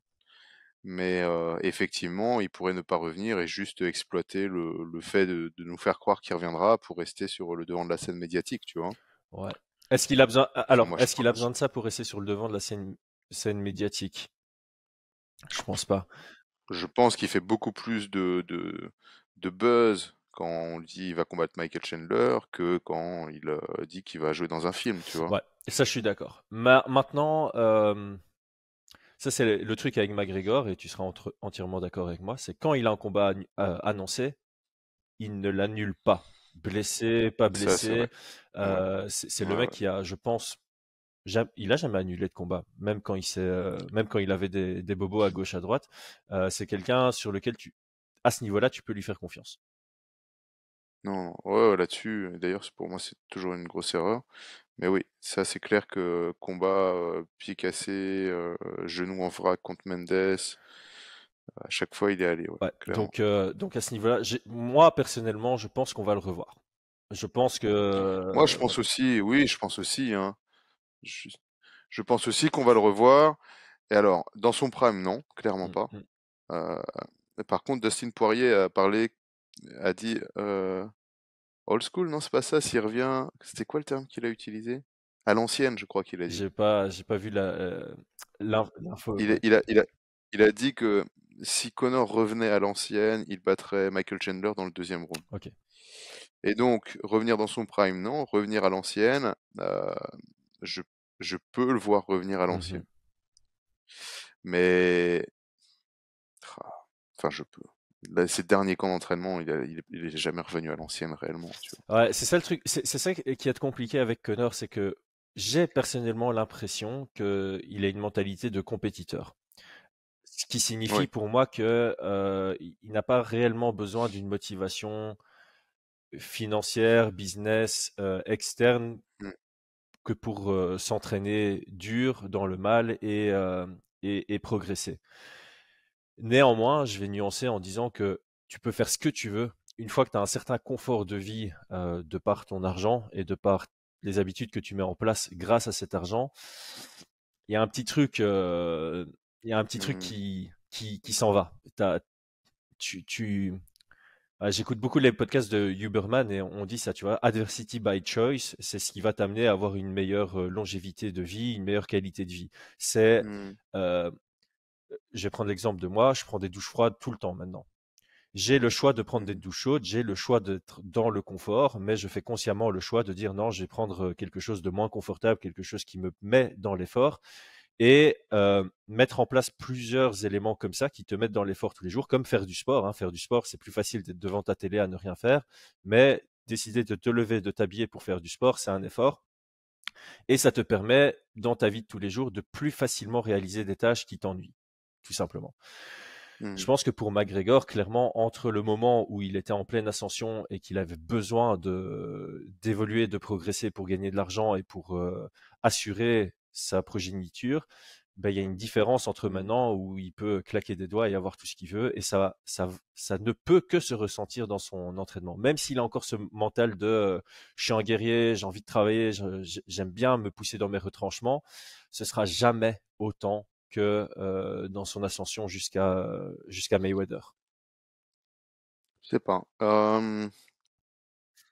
B: Mais effectivement, il pourrait ne pas revenir et juste exploiter le fait de nous faire croire qu'il reviendra pour rester sur le devant de la scène médiatique, tu vois.
A: Ouais. Est-ce qu'il a besoin,
B: Enfin,
A: alors,
B: moi,
A: est-ce qu'il a besoin de ça pour rester sur le devant de la scène médiatique? Je pense pas.
B: je pense qu'il fait beaucoup plus de buzz quand on dit il va combattre Michael Chandler que quand il dit qu'il va jouer dans un film, tu vois.
A: Ouais, et ça, je suis d'accord. Maintenant, ça, c'est le truc avec McGregor, et tu seras entièrement d'accord avec moi, c'est quand il a un combat annoncé, il ne l'annule pas. Blessé, pas
B: Ça, c'est vrai.
A: blessé,
B: Ouais,
A: c'est le
B: ouais,
A: mec
B: ouais.
A: qui a, je pense, il a jamais annulé de combat, même quand il avait des bobos à gauche, à droite. C'est quelqu'un sur lequel à ce niveau-là, tu peux lui faire confiance.
B: Non, ouais, ouais, là-dessus, d'ailleurs, pour moi, c'est toujours une grosse erreur. Mais oui, ça, c'est clair que combat pied cassé, genou en vrac contre Mendes, à chaque fois, il est allé, ouais,
A: Ouais,
B: clairement.
A: donc à ce niveau-là, moi personnellement, je pense qu'on va le revoir. Je pense que
B: Moi, je
A: ouais.
B: pense aussi, oui, je pense aussi, hein. Je, je pense aussi qu'on va le revoir. Et alors, dans son prime, non, clairement
A: Mm,
B: pas.
A: mm,
B: Euh, mais par contre, Dustin Poirier a parlé a dit old school, non, c'est pas ça. S'il revient, c'était quoi le terme qu'il a utilisé? À l'ancienne, je crois qu'il a dit.
A: J'ai pas vu l'info.
B: Il a,
A: Ouais.
B: il a, il a, il a dit que si Connor revenait à l'ancienne, il battrait Michael Chandler dans le deuxième round.
A: Ok.
B: Et donc, revenir dans son prime, non. Revenir à l'ancienne, je, je peux le voir revenir à
A: Mhm.
B: l'ancienne. Mais, ah, enfin, je peux. Là, ces derniers camps d'entraînement, il est jamais revenu à l'ancienne réellement, tu vois.
A: Ouais, c'est ça le truc. C'est ça qui est compliqué avec Connor, c'est que j'ai personnellement l'impression qu'il a une mentalité de compétiteur. Ce qui signifie
B: Oui.
A: pour moi que il n'a pas réellement besoin d'une motivation financière, business, externe
B: Mm,
A: que pour s'entraîner dur dans le mal et progresser. Néanmoins, je vais nuancer en disant que tu peux faire ce que tu veux. Une fois que tu as un certain confort de vie de par ton argent et de par les habitudes que tu mets en place grâce à cet argent, il y a un petit truc, il y a un petit truc
B: mm,
A: qui s'en va. Tu, tu, J'écoute beaucoup les podcasts de Huberman et on dit ça, tu vois, adversity by choice, c'est ce qui va t'amener à avoir une meilleure longévité de vie, une meilleure qualité de vie. C'est,
B: mm,
A: euh, je vais prendre l'exemple de moi, je prends des douches froides tout le temps maintenant. J'ai le choix de prendre des
B: mm,
A: douches chaudes, j'ai le choix d'être dans le confort, mais je fais consciemment le choix de dire non, je vais prendre quelque chose de moins confortable, quelque chose qui me met dans l'effort et mettre en place plusieurs éléments comme ça qui te mettent dans l'effort tous les jours, comme faire du sport. Hein. Faire du sport, c'est plus facile d'être devant ta télé à ne rien faire, mais décider de te lever, de t'habiller pour faire du sport, c'est un effort. Et ça te permet, dans ta vie de tous les jours, de plus facilement réaliser des tâches qui t'ennuient, tout simplement. Je
B: mm,
A: pense que pour McGregor, clairement, entre le moment où il était en pleine ascension et qu'il avait besoin d'évoluer, de progresser pour gagner de l'argent et pour assurer sa progéniture, ben, il y a une différence entre
B: mm,
A: maintenant où il peut claquer des doigts et avoir tout ce qu'il veut, et ça ne peut que se ressentir dans son entraînement. Même s'il a encore ce mental de je suis un guerrier, j'ai envie de travailler, j'aime bien me pousser dans mes retranchements, ce sera jamais autant que dans son ascension jusqu'à Mayweather.
B: je sais pas.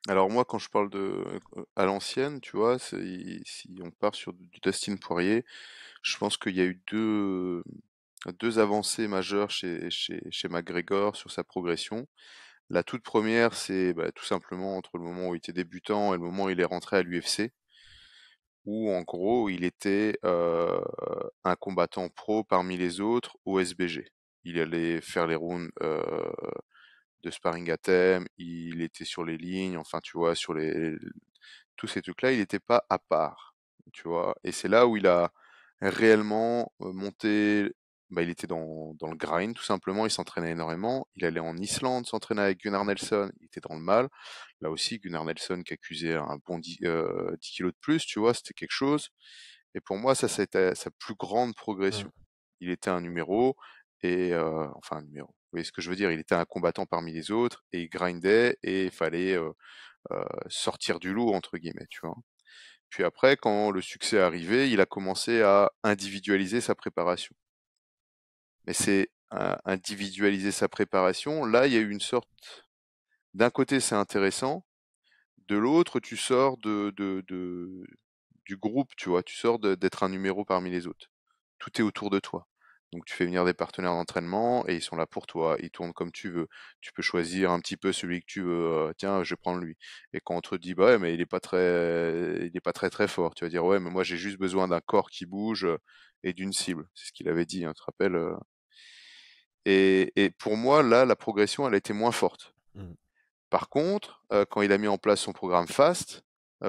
B: Alors moi, quand je parle de à l'ancienne, tu vois, si on part sur du Dustin Poirier, je pense qu'il y a eu deux avancées majeures chez McGregor sur sa progression. La toute première, c'est bah, tout simplement entre le moment où il était débutant et le moment où il est rentré à l'UFC, où en gros il était un combattant pro parmi les autres au SBG. Il allait faire les rounds de sparring à thème, il était sur les lignes, enfin tu vois, sur tous ces trucs-là, il n'était pas à part, tu vois. Et c'est là où il a réellement monté, bah, il était dans le grind tout simplement, il s'entraînait énormément, il allait en Islande s'entraîner avec Gunnar Nelson, il était dans le mal. Là aussi, Gunnar Nelson qui accusait un bon 10 kilos de plus, tu vois, c'était quelque chose. Et pour moi, ça a été sa plus grande
A: Mm,
B: progression. Il était un numéro, et enfin un numéro. Vous voyez ce que je veux dire? Il était un combattant parmi les autres, et il grindait, et il fallait sortir du lot, entre guillemets, tu vois. Puis après, quand le succès est arrivé, il a commencé à individualiser sa préparation. Mais c'est individualiser sa préparation. Là, il y a eu une sorte. D'un côté, c'est intéressant. De l'autre, tu sors du groupe, tu vois. Tu sors d'être un numéro parmi les autres. Tout est autour de toi. Donc tu fais venir des partenaires d'entraînement et ils sont là pour toi. Ils tournent comme tu veux. Tu peux choisir un petit peu celui que tu veux. Tiens, je vais prendre lui. Et quand on te dit, bah ouais, mais il est pas très très fort. Tu vas dire, ouais, mais moi j'ai juste besoin d'un corps qui bouge et d'une cible. C'est ce qu'il avait dit, hein, tu te rappelles. Et pour moi, là, la progression, elle a été moins forte.
A: mm.
B: Par contre, quand il a mis en place son programme FAST,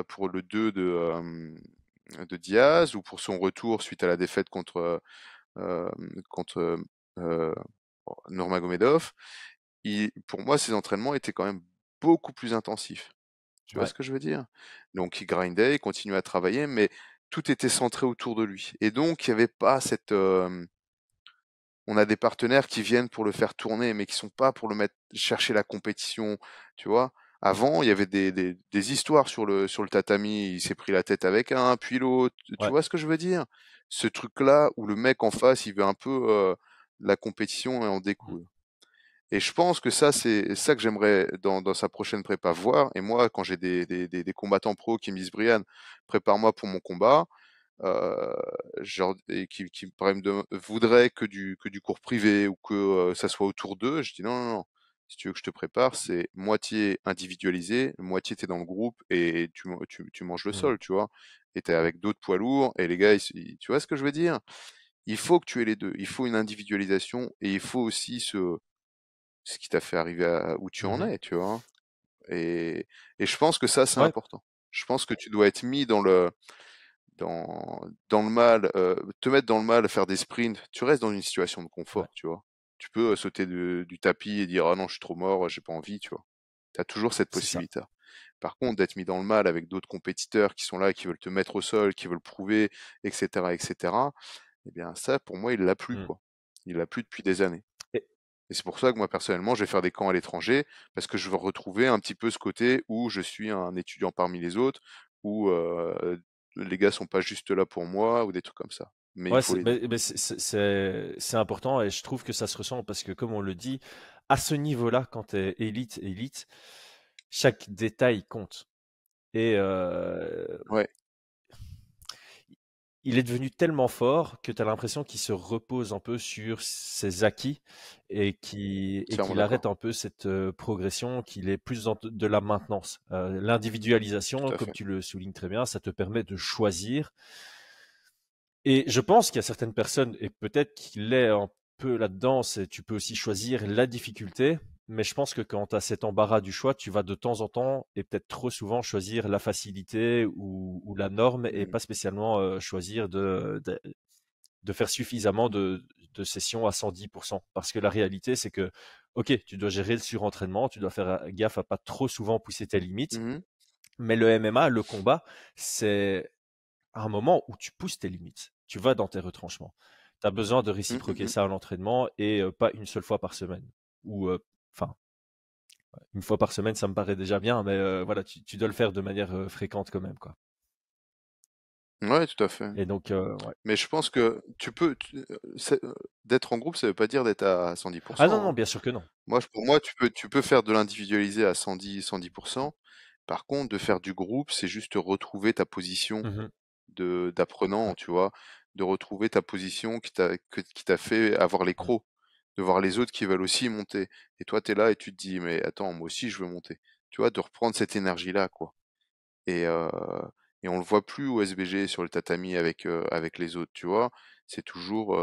B: pour le 2 de Diaz, ou pour son retour suite à la défaite euh, contre euh, Nurmagomedov, pour moi, ses entraînements étaient quand même beaucoup plus intensifs. Tu vois
A: Ouais,
B: ce que je veux dire? Donc il grindait, il continuait à travailler, mais tout était centré autour de lui. Et donc il n'y avait pas on a des partenaires qui viennent pour le faire tourner, mais qui sont pas pour le mettre chercher la compétition, tu vois. Avant, il y avait des histoires sur le tatami, il s'est pris la tête avec un, puis l'autre. Tu
A: ouais.
B: vois ce que je veux dire? Ce truc-là où le mec en face, il veut un peu la compétition et en
A: Mm.
B: découdre. Et je pense que ça, c'est ça que j'aimerais dans sa prochaine prépa voir. Et moi, quand j'ai des combattants pros qui me disent: «Brian, prépare-moi pour mon combat», heu, genre et qui pourraient voudraient que du cours privé ou que, ça soit autour d'eux, je dis: «Non, non, non. Si tu veux que je te prépare, c'est moitié individualisé, moitié tu es dans le groupe et tu manges le
A: Mmh.
B: sol», tu vois? Et tu es avec d'autres poids lourds et les gars, tu vois ce que je veux dire? Il faut que tu aies les 2. Il faut une individualisation et il faut aussi ce qui t'a fait arriver à où tu en
A: Mmh.
B: es, tu vois? Et et je pense que ça, c'est
A: Ouais,
B: important. Je pense que tu dois être mis dans le mal, te mettre dans le mal, faire des sprints, tu restes dans une situation de
A: ouais,
B: confort, tu vois? Tu peux, sauter du tapis et dire: «Ah non, je suis trop mort, j'ai pas envie», tu vois? Tu as toujours cette
A: c'est ça.
B: possibilité. Par contre, d'être mis dans le mal avec d'autres compétiteurs qui sont là, qui veulent te mettre au sol, qui veulent prouver et cetera, eh bien ça, pour moi, il l'a plus,
A: Mmh.
B: quoi. Il l'a plus depuis des années.
A: Et
B: Et c'est pour ça que moi, personnellement, je vais faire des camps à l'étranger, parce que je veux retrouver un petit peu ce côté où je suis un étudiant parmi les autres, où les gars sont pas juste là pour moi, ou des trucs comme ça. Mais il
A: ouais,
B: faut les deux.
A: c'est important et je trouve que ça se ressent parce que comme on le dit, à ce niveau-là, quand tu es élite, chaque détail compte et
B: Ouais,
A: il est devenu tellement fort que tu as l'impression qu'il se repose un peu sur ses acquis et
B: entièrement
A: qu'il arrête
B: d'accord.
A: un peu cette, progression, qu'il est plus dans de la maintenance. L'individualisation,
B: Tout à
A: comme
B: fait.
A: tu le soulignes très bien, ça te permet de choisir et je pense qu'il y a certaines personnes et peut-être qu'il est un peu là-dedans, c'est tu peux aussi choisir la difficulté, mais je pense que quand tu as cet embarras du choix, tu vas de temps en temps et peut-être trop souvent choisir la facilité ou la norme et
B: Mmh.
A: pas spécialement, choisir de faire suffisamment de sessions à 110%. Parce que la réalité, c'est que, OK, tu dois gérer le surentraînement, tu dois faire gaffe à pas trop souvent pousser tes limites,
B: Mmh.
A: mais le MMA, le combat, c'est un moment où tu pousses tes limites. Tu vas dans tes retranchements. Tu as besoin de
B: Mmh, mmh
A: réciproquer
B: mh.
A: ça à l'entraînement et pas une seule fois par semaine. Ou, enfin, une fois par semaine, ça me paraît déjà bien, mais voilà, tu dois le faire de manière fréquente quand même, quoi.
B: Ouais, tout à fait.
A: Et donc, ouais.
B: Mais je pense que d'être en groupe, ça veut pas dire d'être à
A: Ah non,
B: 110%,
A: non,
B: hein.
A: bien sûr que non.
B: Pour moi, tu peux faire de l'individualisé à 110%. Par contre, de faire du groupe, c'est juste retrouver ta position
A: Mhm.
B: d'apprenant,
A: Ouais.
B: tu vois, de retrouver ta position qui t'a fait avoir les
A: Mm.
B: crocs, de voir les autres qui veulent aussi monter. Et toi, tu es là et tu te dis, mais attends, moi aussi, je veux monter. Tu vois, de reprendre cette énergie-là, quoi. Et, euh, et on le voit plus au SBG sur le tatami avec les autres, tu vois. C'est toujours,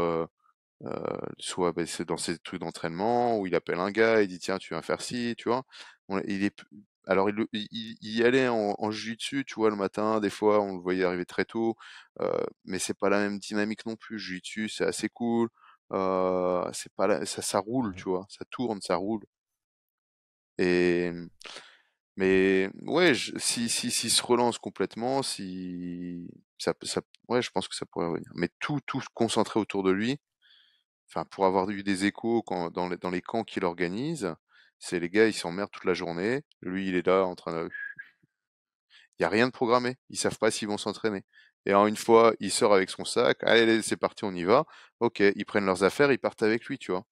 B: soit ben, c'est dans ces trucs d'entraînement où il appelle un gars, il dit tiens, tu viens faire ci, tu vois. Il est, alors il y allait en jiu-jitsu, tu vois, le matin, des fois on le voyait arriver très tôt, mais c'est pas la même dynamique non plus. Jiu-jitsu, c'est assez cool, c'est pas ça roule,
A: Mhm.
B: tu vois, ça tourne, ça roule. Et mais ouais, si se relance complètement, si ouais, je pense que ça pourrait revenir. Mais tout se concentrer autour de lui. Enfin, pour avoir eu des échos dans les camps qu'il organise, c'est les gars, ils s'emmerdent toute la journée. Lui, il est là en train de. Il n'y a rien de programmé. Ils savent pas s'ils vont s'entraîner. Et alors, une fois, il sort avec son sac. Allez, c'est parti, on y va. Ok, ils prennent leurs affaires, ils partent avec lui, tu vois.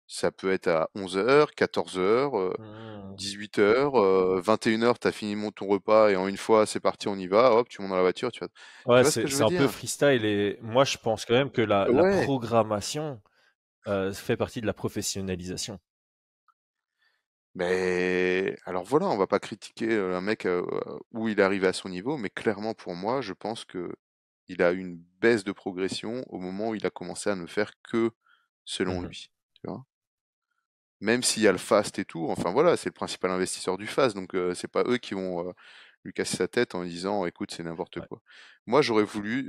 B: Ça peut être à 11h, 14h,
A: Mhm.
B: 18h, 21h, t'as fini ton repas et en une fois, c'est parti, on y va. Hop, tu montes dans la voiture, tu vois. Tu
A: Ouais,
B: vois ce que je
A: c'est
B: veux
A: un peu
B: dire?
A: freestyle et moi, je pense quand même que la
B: Ouais.
A: programmation fait partie de la professionnalisation.
B: Mais alors voilà, on va pas critiquer un mec où il est arrivé à son niveau, mais clairement pour moi, je pense que il a eu une baisse de progression au moment où il a commencé à ne faire que selon
A: Mhm.
B: lui. Tu vois? Même s'il y a le fast et tout, enfin voilà, c'est le principal investisseur du fast, donc c'est pas eux qui vont lui casser sa tête en lui disant écoute, c'est n'importe
A: Ouais.
B: quoi. Moi, j'aurais voulu,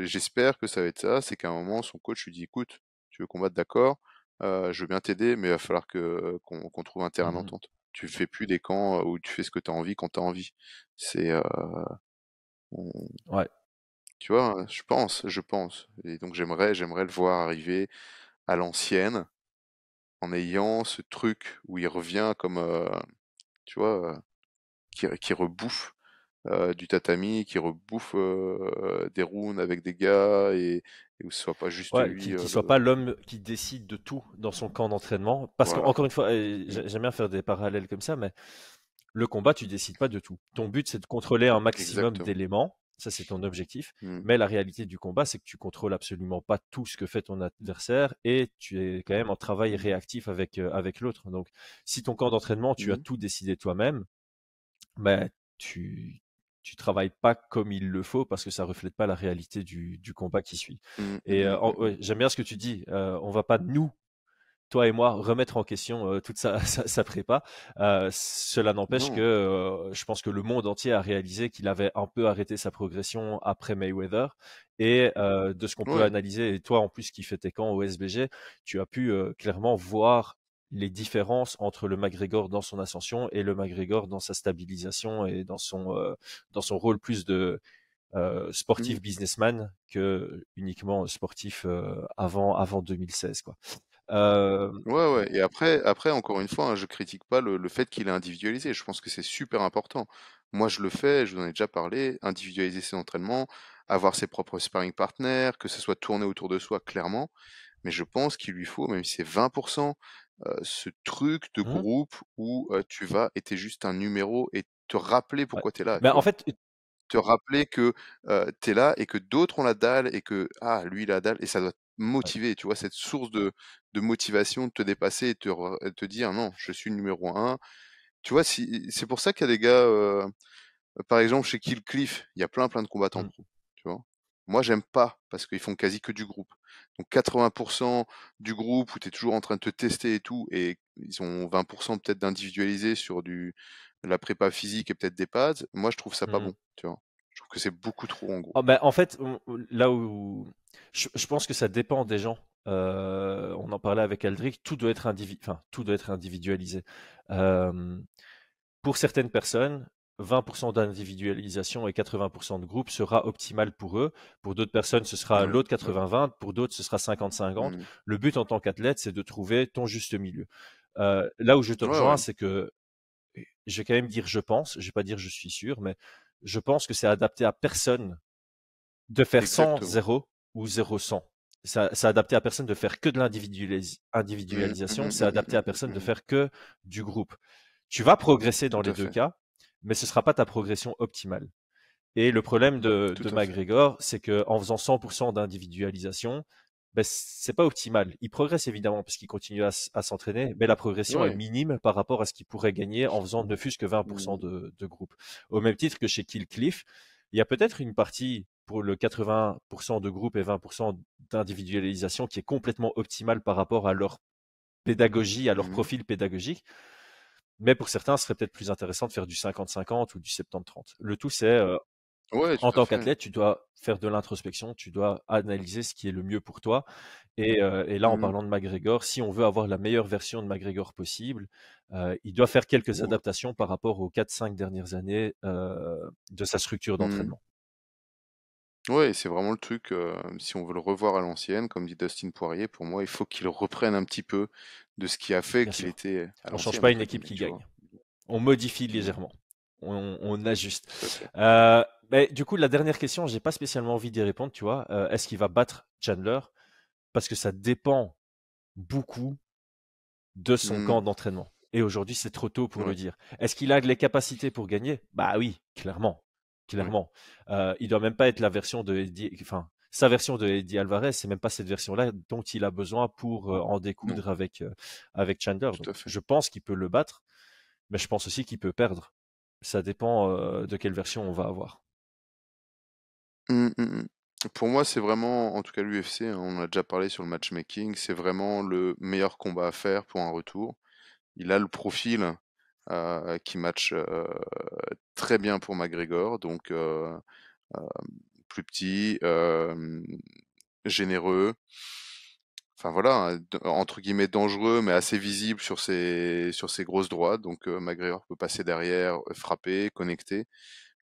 B: j'espère que ça va être ça, c'est qu'à un moment, son coach lui dit écoute, tu veux combattre, d'accord, je veux bien t'aider, mais il va falloir qu'on trouve un terrain
A: Mhm.
B: d'entente. Tu fais plus des camps où tu fais ce que tu as envie quand tu as envie. C'est, on-
A: Ouais.
B: tu vois, je pense. Et donc j'aimerais le voir arriver à l'ancienne en ayant ce truc où il revient comme, tu vois, qui rebouffe. du tatami, qui rebouffe des rounds avec des gars et où ce soit pas juste
A: Ouais,
B: lui
A: qui soit
B: le.
A: pas l'homme qui décide de tout dans son camp d'entraînement. Parce
B: Voilà.
A: qu'encore une fois,
B: Mm.
A: j'aime bien faire des parallèles comme ça, mais le combat, tu décides pas de tout. Ton but, c'est de contrôler un maximum
B: Exactement.
A: d'éléments. Ça, c'est ton objectif.
B: Mm.
A: Mais la réalité du combat, c'est que tu contrôles absolument pas tout ce que fait ton adversaire et tu es quand même en travail
B: Mm.
A: réactif avec l'autre. Donc, si ton camp d'entraînement, tu as
B: Mm.
A: tout décidé toi-même, ben, tu travailles pas comme il le faut parce que ça reflète pas la réalité du combat qui suit.
B: Mm. Mm.
A: Et
B: Mm. Mm.
A: ouais, j'aime bien ce que tu dis. On va pas nous, toi et moi, remettre en question toute sa prépa. Cela n'empêche que
B: Non.
A: je pense que le monde entier a réalisé qu'il avait un peu arrêté sa progression après Mayweather. Et de ce qu'on peut
B: Ouais.
A: analyser, et toi en plus qui fais tes camps au SBG, tu as pu clairement voir les différences entre le McGregor dans son ascension et le McGregor dans sa stabilisation et dans son rôle plus de
B: Mm.
A: sportif businessman que uniquement sportif avant 2016 quoi. Euh,
B: Ouais, ouais. Et après, encore une fois, hein, je critique pas le fait qu'il est individualisé. Je pense que c'est super important. Moi, je le fais, je vous en ai déjà parlé, individualiser ses entraînements, avoir ses propres sparring partners, que ce soit tourné autour de soi, clairement. Mais je pense qu'il lui faut, même si c'est 20%, ce truc de
A: hmm,
B: groupe où tu vas et t'es juste un numéro et te rappeler
A: ouais.
B: pourquoi t'es là,
A: Ben,
B: tu
A: en
B: vois.
A: fait,
B: Te rappeler que tu là et que d'autres ont la dalle et que ah lui il a la dalle et ça doit te
A: ouais,
B: motiver, tu vois, cette source de motivation, de te dépasser et te dire non, je suis le numéro un. Tu vois, si, c'est pour ça qu'il y a des gars, par exemple chez Kill Cliff, il y a plein de combattants
A: hmm,
B: pro, tu vois. Moi j'aime pas parce qu'ils font quasi que du groupe. Donc 80% du groupe où tu es toujours en train de te tester et tout, et ils ont 20% peut-être d'individualisé sur de la prépa physique et peut-être des pads, moi je trouve ça pas
A: hmm.
B: bon, tu vois. Je trouve que c'est beaucoup trop en groupe.
A: Oh, ben, en fait, là où je pense que ça dépend des gens. On en parlait avec Aldric, enfin, tout doit être individualisé. Euh, pour certaines personnes, 20% d'individualisation et 80% de groupe sera optimal pour eux. Pour d'autres personnes, ce sera
B: Ouais,
A: l'autre
B: ouais.
A: 80-20. Pour d'autres, ce sera 50-50.
B: Mmh.
A: Le but en tant qu'athlète, c'est de trouver ton juste milieu. Là où je te
B: Ouais,
A: rejoins,
B: ouais,
A: c'est que je vais quand même dire je pense, je vais pas dire je suis sûr, mais je pense que c'est adapté à personne de faire 100
B: exactement.
A: 0 ou 0 100. C'est adapté à personne de faire que de
B: Mmh, mmh
A: l'individualisation,
B: mh,
A: c'est
B: mmh,
A: adapté
B: mmh,
A: à
B: mmh,
A: personne de
B: mmh.
A: faire que du groupe. Tu vas progresser dans
B: Tout
A: les
B: à
A: deux
B: fait,
A: cas, mais ce sera pas ta progression optimale. Et le problème
B: tout
A: de
B: à fait.
A: McGregor, c'est qu'en faisant 100% d'individualisation, ben, c'est pas optimal. Il progresse évidemment parce qu'il continue à s'entraîner, mais la progression est
B: Ouais.
A: minime par rapport à ce qu'il pourrait gagner en faisant ne fût-ce que 20%
B: Mmh.
A: de groupe. Au même titre que chez Kill Cliff, il y a peut-être une partie pour le 80% de groupe et 20% d'individualisation qui est complètement optimale par rapport à leur pédagogie, à leur
B: Mmh.
A: profil pédagogique. Mais pour certains, ce serait peut-être plus intéressant de faire du 50-50 ou du 70-30. Le tout, c'est
B: Ouais,
A: en
B: tout à
A: tant
B: fait.
A: qu'athlète, tu dois faire de l'introspection, tu dois analyser ce qui est le mieux pour toi. Et là, en
B: Mmh.
A: parlant de McGregor, si on veut avoir la meilleure version de McGregor possible, il doit faire quelques
B: Ouais.
A: adaptations par rapport aux 4-5 dernières années de sa structure
B: Mmh.
A: d'entraînement.
B: Ouais, c'est vraiment le truc, si on veut le revoir à l'ancienne, comme dit Dustin Poirier, pour moi, il faut qu'il reprenne un petit peu de ce qui a fait
A: Bien
B: qu'il
A: sûr.
B: était «à
A: On change
B: l'ancienne»
A: pas une
B: entre
A: équipe
B: guillemets,
A: qui
B: tu vois?
A: gagne. On modifie
B: Non,
A: légèrement. On ajuste.
B: tout à fait.
A: Mais du coup, la dernière question, j'ai pas spécialement envie d'y répondre, tu vois. Est-ce qu'il va battre Chandler? Parce que ça dépend beaucoup de son
B: Mmh.
A: camp d'entraînement. Et aujourd'hui, c'est trop tôt pour le
B: Ouais,
A: dire. Est-ce qu'il a les capacités pour gagner? Bah oui, clairement,
B: ouais.
A: clairement. Il doit même pas être la version de Eddie, enfin, sa version de Eddie Alvarez, c'est même pas cette version-là dont il a besoin pour en
B: Non,
A: découdre avec Chandler. Donc,
B: tout à fait.
A: je pense qu'il peut le battre, mais je pense aussi qu'il peut perdre. Ça dépend de quelle version on va avoir.
B: Mmh, mmh mh. Pour moi, c'est vraiment, en tout cas l'UFC, hein, on en a déjà parlé sur le matchmaking, c'est vraiment le meilleur combat à faire pour un retour. Il a le profil, qui match, très bien pour McGregor, donc hem, plus petit, généreux, enfin voilà, hein, d entre guillemets «dangereux», mais assez visible sur ses grosses droites, donc McGregor peut passer derrière, frapper, connecter.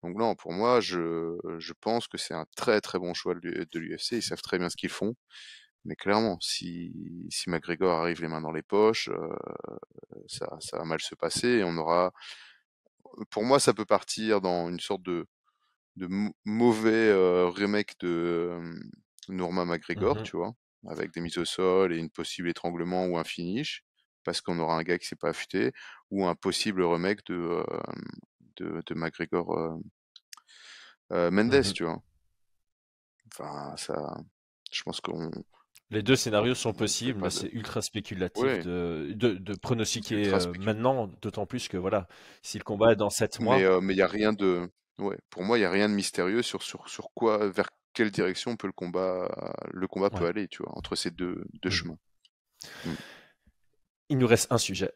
B: Donc non, pour moi, je pense que c'est un très très bon choix de l'UFC. Ils savent très bien ce qu'ils font. Mais clairement, si McGregor arrive les mains dans les poches, ça va mal se passer et on aura. Pour moi, ça peut partir dans une sorte de mauvais remake de Norma McGregor,
A: Mhm.
B: tu vois, avec des mises au sol et une possible étranglement ou un finish, parce qu'on aura un gars qui s'est pas affûté, ou un possible remake de McGregor Mendes,
A: Mhm.
B: tu vois. Enfin, ça, je pense qu'on
A: Les deux scénarios sont
B: on fait
A: possibles, mais
B: pas de.
A: c'est ultra spéculatif
B: Ouais,
A: de
B: c'est
A: pronostiquer
B: ultra spéculatif.
A: maintenant, d'autant plus que voilà, si le combat est dans 7 mois,
B: Mais il y a rien de. Ouais, pour moi, il y a rien de mystérieux sur quoi, vers quelle direction peut le combat peut
A: ouais.
B: aller, tu vois, entre ces deux
A: Mhm.
B: chemins. Mm.
A: Il nous reste un sujet.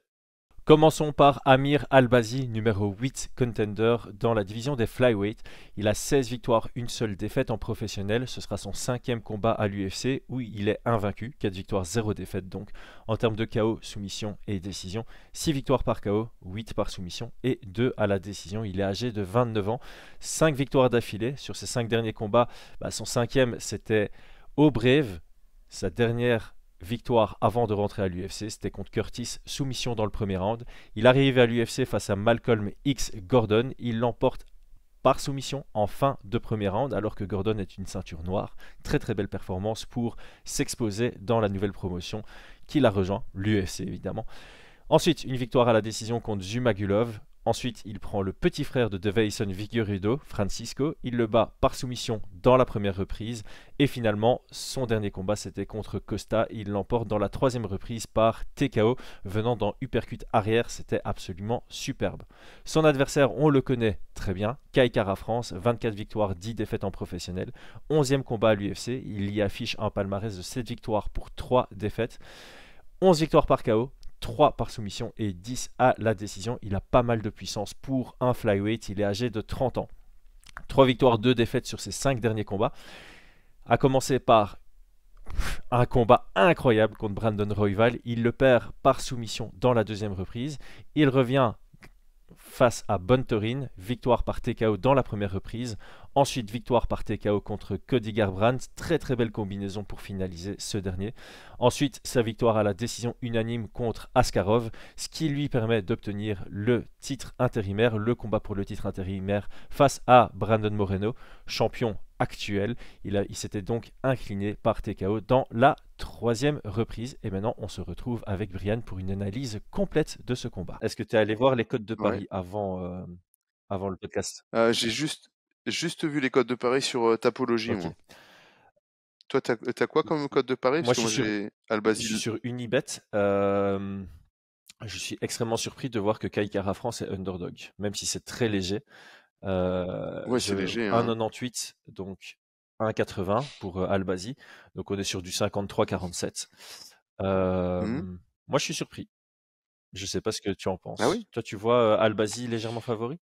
A: Commençons par Amir Albazi, numéro 8 contender dans la division des flyweight. Il a 16 victoires, une seule défaite en professionnel. Ce sera son 5e combat à l'UFC où il est invaincu. 4 victoires, 0 défaite donc. En termes de KO, soumission et décision, 6 victoires par KO, 8 par soumission et 2 à la décision. Il est âgé de 29 ans. 5 victoires d'affilée. Sur ses 5 derniers combats, son 5e c'était au Brave. Sa dernière victoire avant de rentrer à l'UFC, c'était contre Curtis, soumission dans le premier round. Il arrive à l'UFC face à Malcolm X Gordon, il l'emporte par soumission en fin de premier round, alors que Gordon est une ceinture noire. Très très belle performance pour s'exposer dans la nouvelle promotion qu'il a rejoint, l'UFC évidemment. Ensuite, une victoire à la décision contre Zumagulov. Ensuite, il prend le petit frère de Deveison Figueiredo, Francisco. Il le bat par soumission dans la première reprise. Et finalement, son dernier combat, c'était contre Costa. Il l'emporte dans la troisième reprise par TKO, venant dans uppercut arrière. C'était absolument superbe. Son adversaire, on le connaît très bien. Kai Kara France, 24 victoires, 10 défaites en professionnel. 11e combat à l'UFC. Il y affiche un palmarès de 7 victoires pour 3 défaites. 11 victoires par KO, 3 par soumission et 10 à la décision. Il a pas mal de puissance pour un flyweight. Il est âgé de 30 ans. 3 victoires, 2 défaites sur ses 5 derniers combats. A commencer par un combat incroyable contre Brandon Royval. Il le perd par soumission dans la deuxième reprise. Il revient face à Bontorin, victoire par TKO dans la première reprise. Ensuite, victoire par TKO contre Cody Garbrandt. Très très belle combinaison pour finaliser ce dernier. Ensuite, sa victoire à la décision unanime contre Askarov, ce qui lui permet d'obtenir le titre intérimaire, le combat pour le titre intérimaire face à Brandon Moreno, champion actuel. Il s'était donc incliné par TKO dans la troisième reprise. Et maintenant, on se retrouve avec Brian pour une analyse complète de ce combat. Est-ce que tu es allé voir les codes de
B: Ouais.
A: Paris avant le podcast?
B: J'ai juste vu les codes de Paris sur Tapologie,
A: Ok.
B: moi. Toi, t'as quoi comme code de Paris? Parce
A: Moi,
B: que moi, j'ai
A: je suis
B: Albazil.
A: sur Unibet. Je suis extrêmement surpris de voir que Kai Kara France est underdog, même si c'est très léger.
B: Ouais, c'est léger, hein.
A: 1,98, donc 1,80 pour Albazi. Donc on est sur du 53-47.
B: Mhm.
A: Moi, je suis surpris. Je sais pas ce que tu en
B: Ah
A: penses.
B: oui?
A: Toi, tu vois Albazi légèrement favori?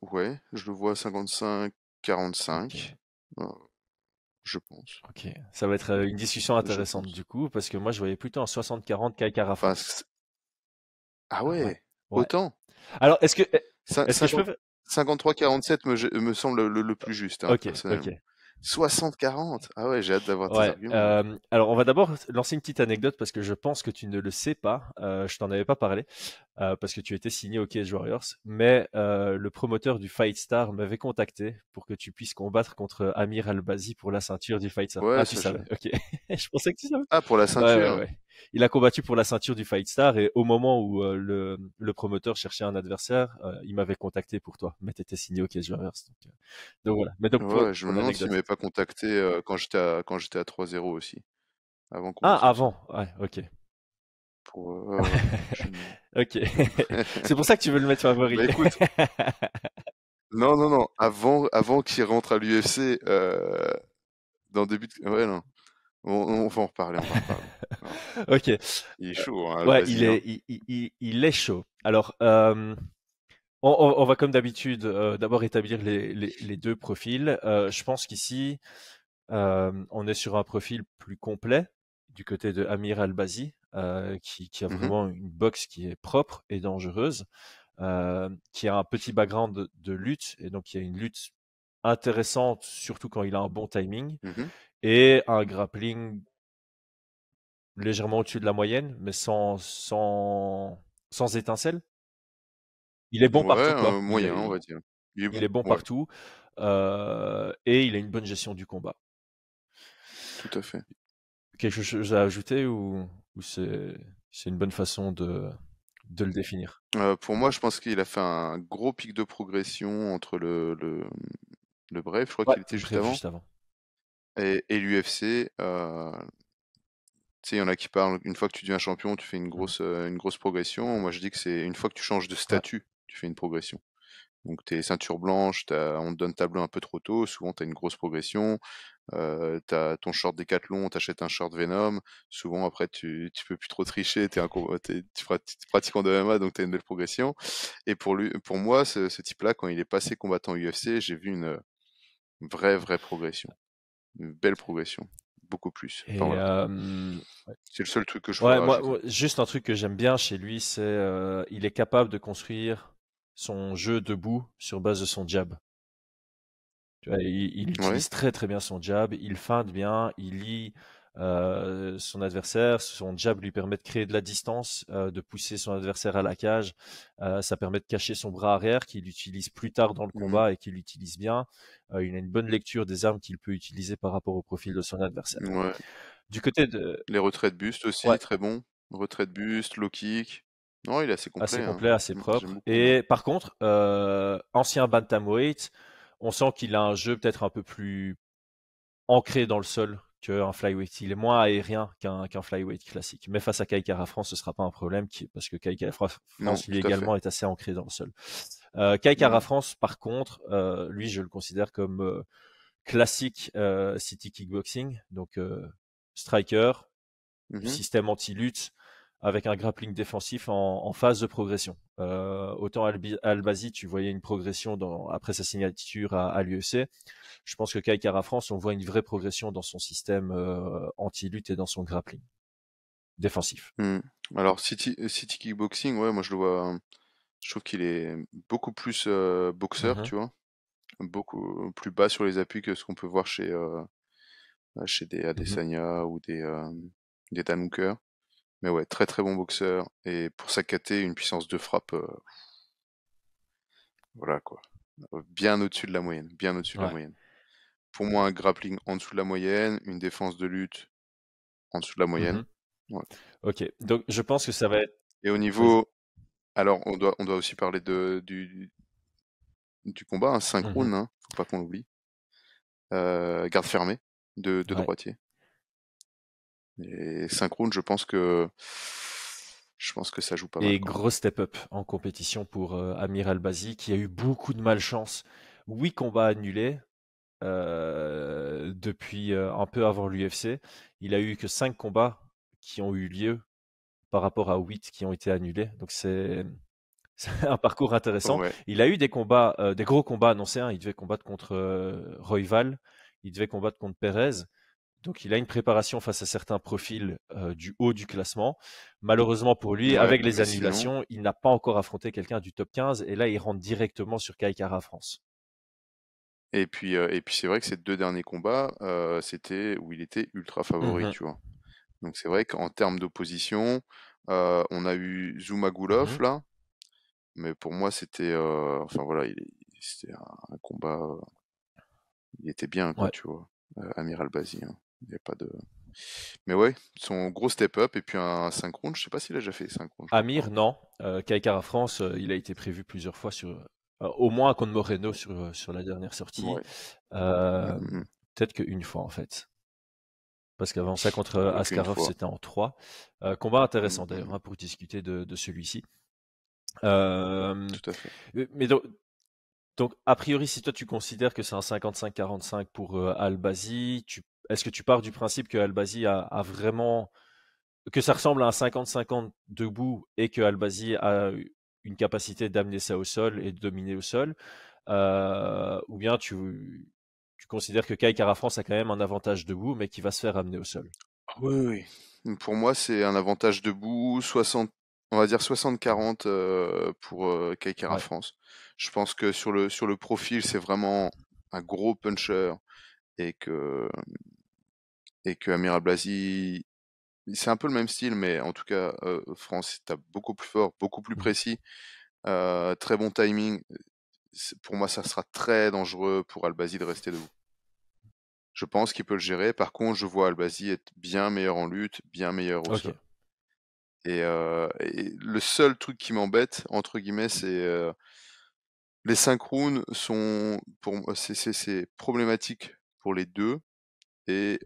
B: Ouais, je le vois à
A: Ok,
B: 55, euh, je pense.
A: ok. Ça va être une discussion
B: Je
A: intéressante
B: pense.
A: du coup, parce que moi, je voyais plutôt en 60-40 Kai Kara
B: Enfin,
A: France.
B: ah
A: Ah ouais,
B: ouais,
A: ouais.
B: autant.
A: Alors, est-ce que je
B: 50
A: peux...
B: 53-47 me semble le plus juste, hein,
A: Ok, ok.
B: personnellement. 60-40? Ah ouais, j'ai hâte d'avoir tes
A: Ouais,
B: arguments, là.
A: alors on va d'abord lancer une petite anecdote parce que je pense que tu ne le sais pas, je t'en avais pas parlé, parce que tu étais signé au Cage Warriors, mais le promoteur du Fight Star m'avait contacté pour que tu puisses combattre contre Amir Albazi pour la ceinture du Fight Star.
B: Ouais,
A: Ah, tu
B: ça
A: savais, ok. Je pensais que tu savais.
B: Ah, pour la
A: Ouais, ouais,
B: ceinture.
A: ouais. Il a combattu pour la ceinture du Fight Star et au moment où le promoteur cherchait un adversaire, il m'avait contacté pour toi, mais tu étais signé au Cage Warriors. Donc voilà, mais donc
B: Ouais, je me
A: pour
B: demande s'il
A: l'anecdote.
B: m'avait pas contacté quand j'étais à 3-0 aussi, avant qu'on
A: Ah,
B: bosse ensemble.
A: avant, ouais, ok.
B: Ouais, ouais, je me demande.
A: Ok. C'est pour ça que tu veux le mettre favori.
B: Bah écoute, non, non, non, avant qu'il rentre à l'UFC, dans le début ouais, non, on va en reparler, on va en reparler. Alors,
A: Ok.
B: il est chaud, hein,
A: Ouais,
B: Albazi, hein.
A: il est chaud. Alors, on va comme d'habitude d'abord établir les deux profils. Je pense qu'ici, on est sur un profil plus complet du côté de Amir Albazi, qui a
B: Mhm,
A: vraiment une boxe qui est propre et dangereuse, qui a un petit background de lutte, et donc il y a une lutte intéressante, surtout quand il a un bon timing,
B: mhm.
A: et un grappling légèrement au-dessus de la moyenne, mais sans étincelle. Il est bon
B: Ouais,
A: partout, quoi.
B: moyen, on va dire. Il est
A: il
B: bon,
A: est bon
B: ouais,
A: partout, et il a une bonne gestion du combat.
B: tout à fait.
A: Quelque chose à ajouter ou c'est une bonne façon de le définir?
B: Pour moi, je pense qu'il a fait un gros pic de progression entre le Brave, je crois
A: Ouais,
B: qu'il était
A: le
B: juste
A: bref
B: avant,
A: juste avant.
B: et l'UFC. Tu sais, il y en a qui parlent, une fois que tu deviens champion, tu fais
A: Mmh.
B: une grosse progression. Moi, je dis que c'est une fois que tu changes de
A: Ouais.
B: statut, tu fais une progression. Donc, t'es ceinture blanche, on te donne ta bleue un peu trop tôt, souvent tu as une grosse progression. T'as ton short Décathlon, t'achètes un short Venom. Souvent, après, tu peux plus trop tricher, tu pratiques en MMA, donc t'as une belle progression. Et pour lui, pour moi, ce type-là, quand il est passé combattant UFC, j'ai vu une vraie progression. Une belle progression. Beaucoup plus. Enfin
A: Et
B: voilà. C'est le seul truc que je
A: ouais,
B: pourrais
A: moi,
B: rajouter.
A: juste un truc que j'aime bien chez lui, c'est il est capable de construire son jeu debout sur base de son jab. Tu vois, il
B: Ouais.
A: utilise très très bien son jab, il feinte bien, il lit son adversaire, son jab lui permet de créer de la distance, de pousser son adversaire à la cage, ça permet de cacher son bras arrière qu'il utilise plus tard dans le
B: Mhm.
A: combat et qu'il utilise bien. Il a une bonne lecture des armes qu'il peut utiliser par rapport au profil de son adversaire.
B: Ouais.
A: Du côté de...
B: Les retraits de buste aussi,
A: Ouais,
B: très bon. Retrait de buste, low kick. Non, il est assez
A: assez
B: complet, hein.
A: complet, assez
B: J'aime
A: propre.
B: beaucoup, ouais.
A: Et par contre, ancien bantamweight, on sent qu'il a un jeu peut-être un peu plus ancré dans le sol qu'un flyweight. Il est moins aérien qu'un flyweight classique. Mais face à Kai Kara France, ce sera pas un problème parce que Kai Kara
B: Non,
A: France, lui
B: tout à fait.
A: également, est assez ancré dans le sol. Kai Kara
B: Ouais.
A: France, par contre, lui, je le considère comme classique city kickboxing. Donc, striker,
B: Mhm.
A: système anti-lutte avec un grappling défensif en phase de progression. Autant Albazi, tu voyais une progression après sa signature à l'UEC. Je pense que Kai Kara France, on voit une vraie progression dans son système anti-lutte et dans son grappling défensif.
B: Mhm. Alors, City Kickboxing, ouais, moi je le vois. Je trouve qu'il est beaucoup plus boxeur,
A: Mhm,
B: tu vois. Beaucoup plus bas sur les appuis que ce qu'on peut voir chez des
A: mhm.
B: Adesanya ou des Dan Hooker. Mais ouais, très bon boxeur. Et pour sa KT, une puissance de frappe, voilà quoi. Bien au-dessus de la moyenne. Bien au-dessus de la
A: Ouais.
B: moyenne. Pour moi, un grappling en dessous de la moyenne, une défense de lutte en dessous de la moyenne.
A: Mhm.
B: Ouais.
A: Ok. Donc, je pense que ça va être.
B: Et au
A: Vas-y.
B: niveau. Alors, on doit aussi parler du combat, un
A: Mhm.
B: synchrone, hein, faut pas qu'on l'oublie. Garde fermée de
A: Ouais.
B: droitier. Et synchrone, je pense que ça joue pas mal,
A: Et
B: quoi.
A: gros step-up en compétition pour Amir Albazi, qui a eu beaucoup de malchance. 8 combats annulés depuis un peu avant l'UFC. Il a eu que 5 combats qui ont eu lieu par rapport à 8 qui ont été annulés. Donc c'est un parcours intéressant.
B: Ouais.
A: Il a eu des combats, des gros combats annoncés, hein. Il devait combattre contre Royval, il devait combattre contre Perez. Donc il a une préparation face à certains profils du haut du classement. Malheureusement pour lui,
B: Ouais,
A: avec les
B: mais sinon.
A: annulations, il n'a pas encore affronté quelqu'un du top 15 et là il rentre directement sur Kai Kara France.
B: Et puis c'est vrai que ces deux derniers combats, c'était où il était ultra favori,
A: Mhm,
B: tu vois. Donc c'est vrai qu'en termes d'opposition, on a eu Zumagulov
A: mhm.
B: là, mais pour moi c'était, enfin voilà, c'était un combat, il était bien quoi,
A: Ouais.
B: tu vois. Amir Albazi, hein. Il y a pas de. Mais ouais, son gros step up et puis un synchrone, je sais pas s'il a déjà fait synchrone, je crois
A: Amir,
B: pas.
A: non. Kai Kara France, il a été prévu plusieurs fois au moins contre Moreno sur la dernière sortie.
B: Ouais. Mm,
A: Euh,
B: mm, mm.
A: peut-être qu'une fois en fait. Parce qu'avant ça, contre
B: Qu'une
A: Askarov,
B: fois.
A: c'était en 3. Combat
B: Mm,
A: intéressant
B: mm,
A: d'ailleurs
B: mm.
A: hein, pour discuter de celui-ci. Euh,
B: Tout à fait.
A: mais donc, a priori, si toi tu considères que c'est un 55-45 pour Albazi, est-ce que tu pars du principe que Albazi a vraiment, que ça ressemble à un 50-50 debout et que Albazi a une capacité d'amener ça au sol et de dominer au sol, ou bien tu considères que Kai Kara France a quand même un avantage debout, mais qui va se faire amener au sol?
B: Oui, oui, oui. Pour moi, c'est un avantage debout, 60, on va dire 60-40 pour Kaikara
A: Ouais.
B: France. Je pense que sur le profil, c'est vraiment un gros puncher et que Amir Blasi, c'est un peu le même style, mais en tout cas, France tape beaucoup plus fort, beaucoup plus
A: Mhm.
B: précis, très bon timing. pour moi, ça sera très dangereux pour Albazi de rester debout. Je pense qu'il peut le gérer. Par contre, je vois Albazi être bien meilleur en lutte, bien meilleur au
A: Ok.
B: sol. Et le seul truc qui m'embête, entre guillemets, c'est les 5 rounds sont pour moi, c'est problématique pour les deux et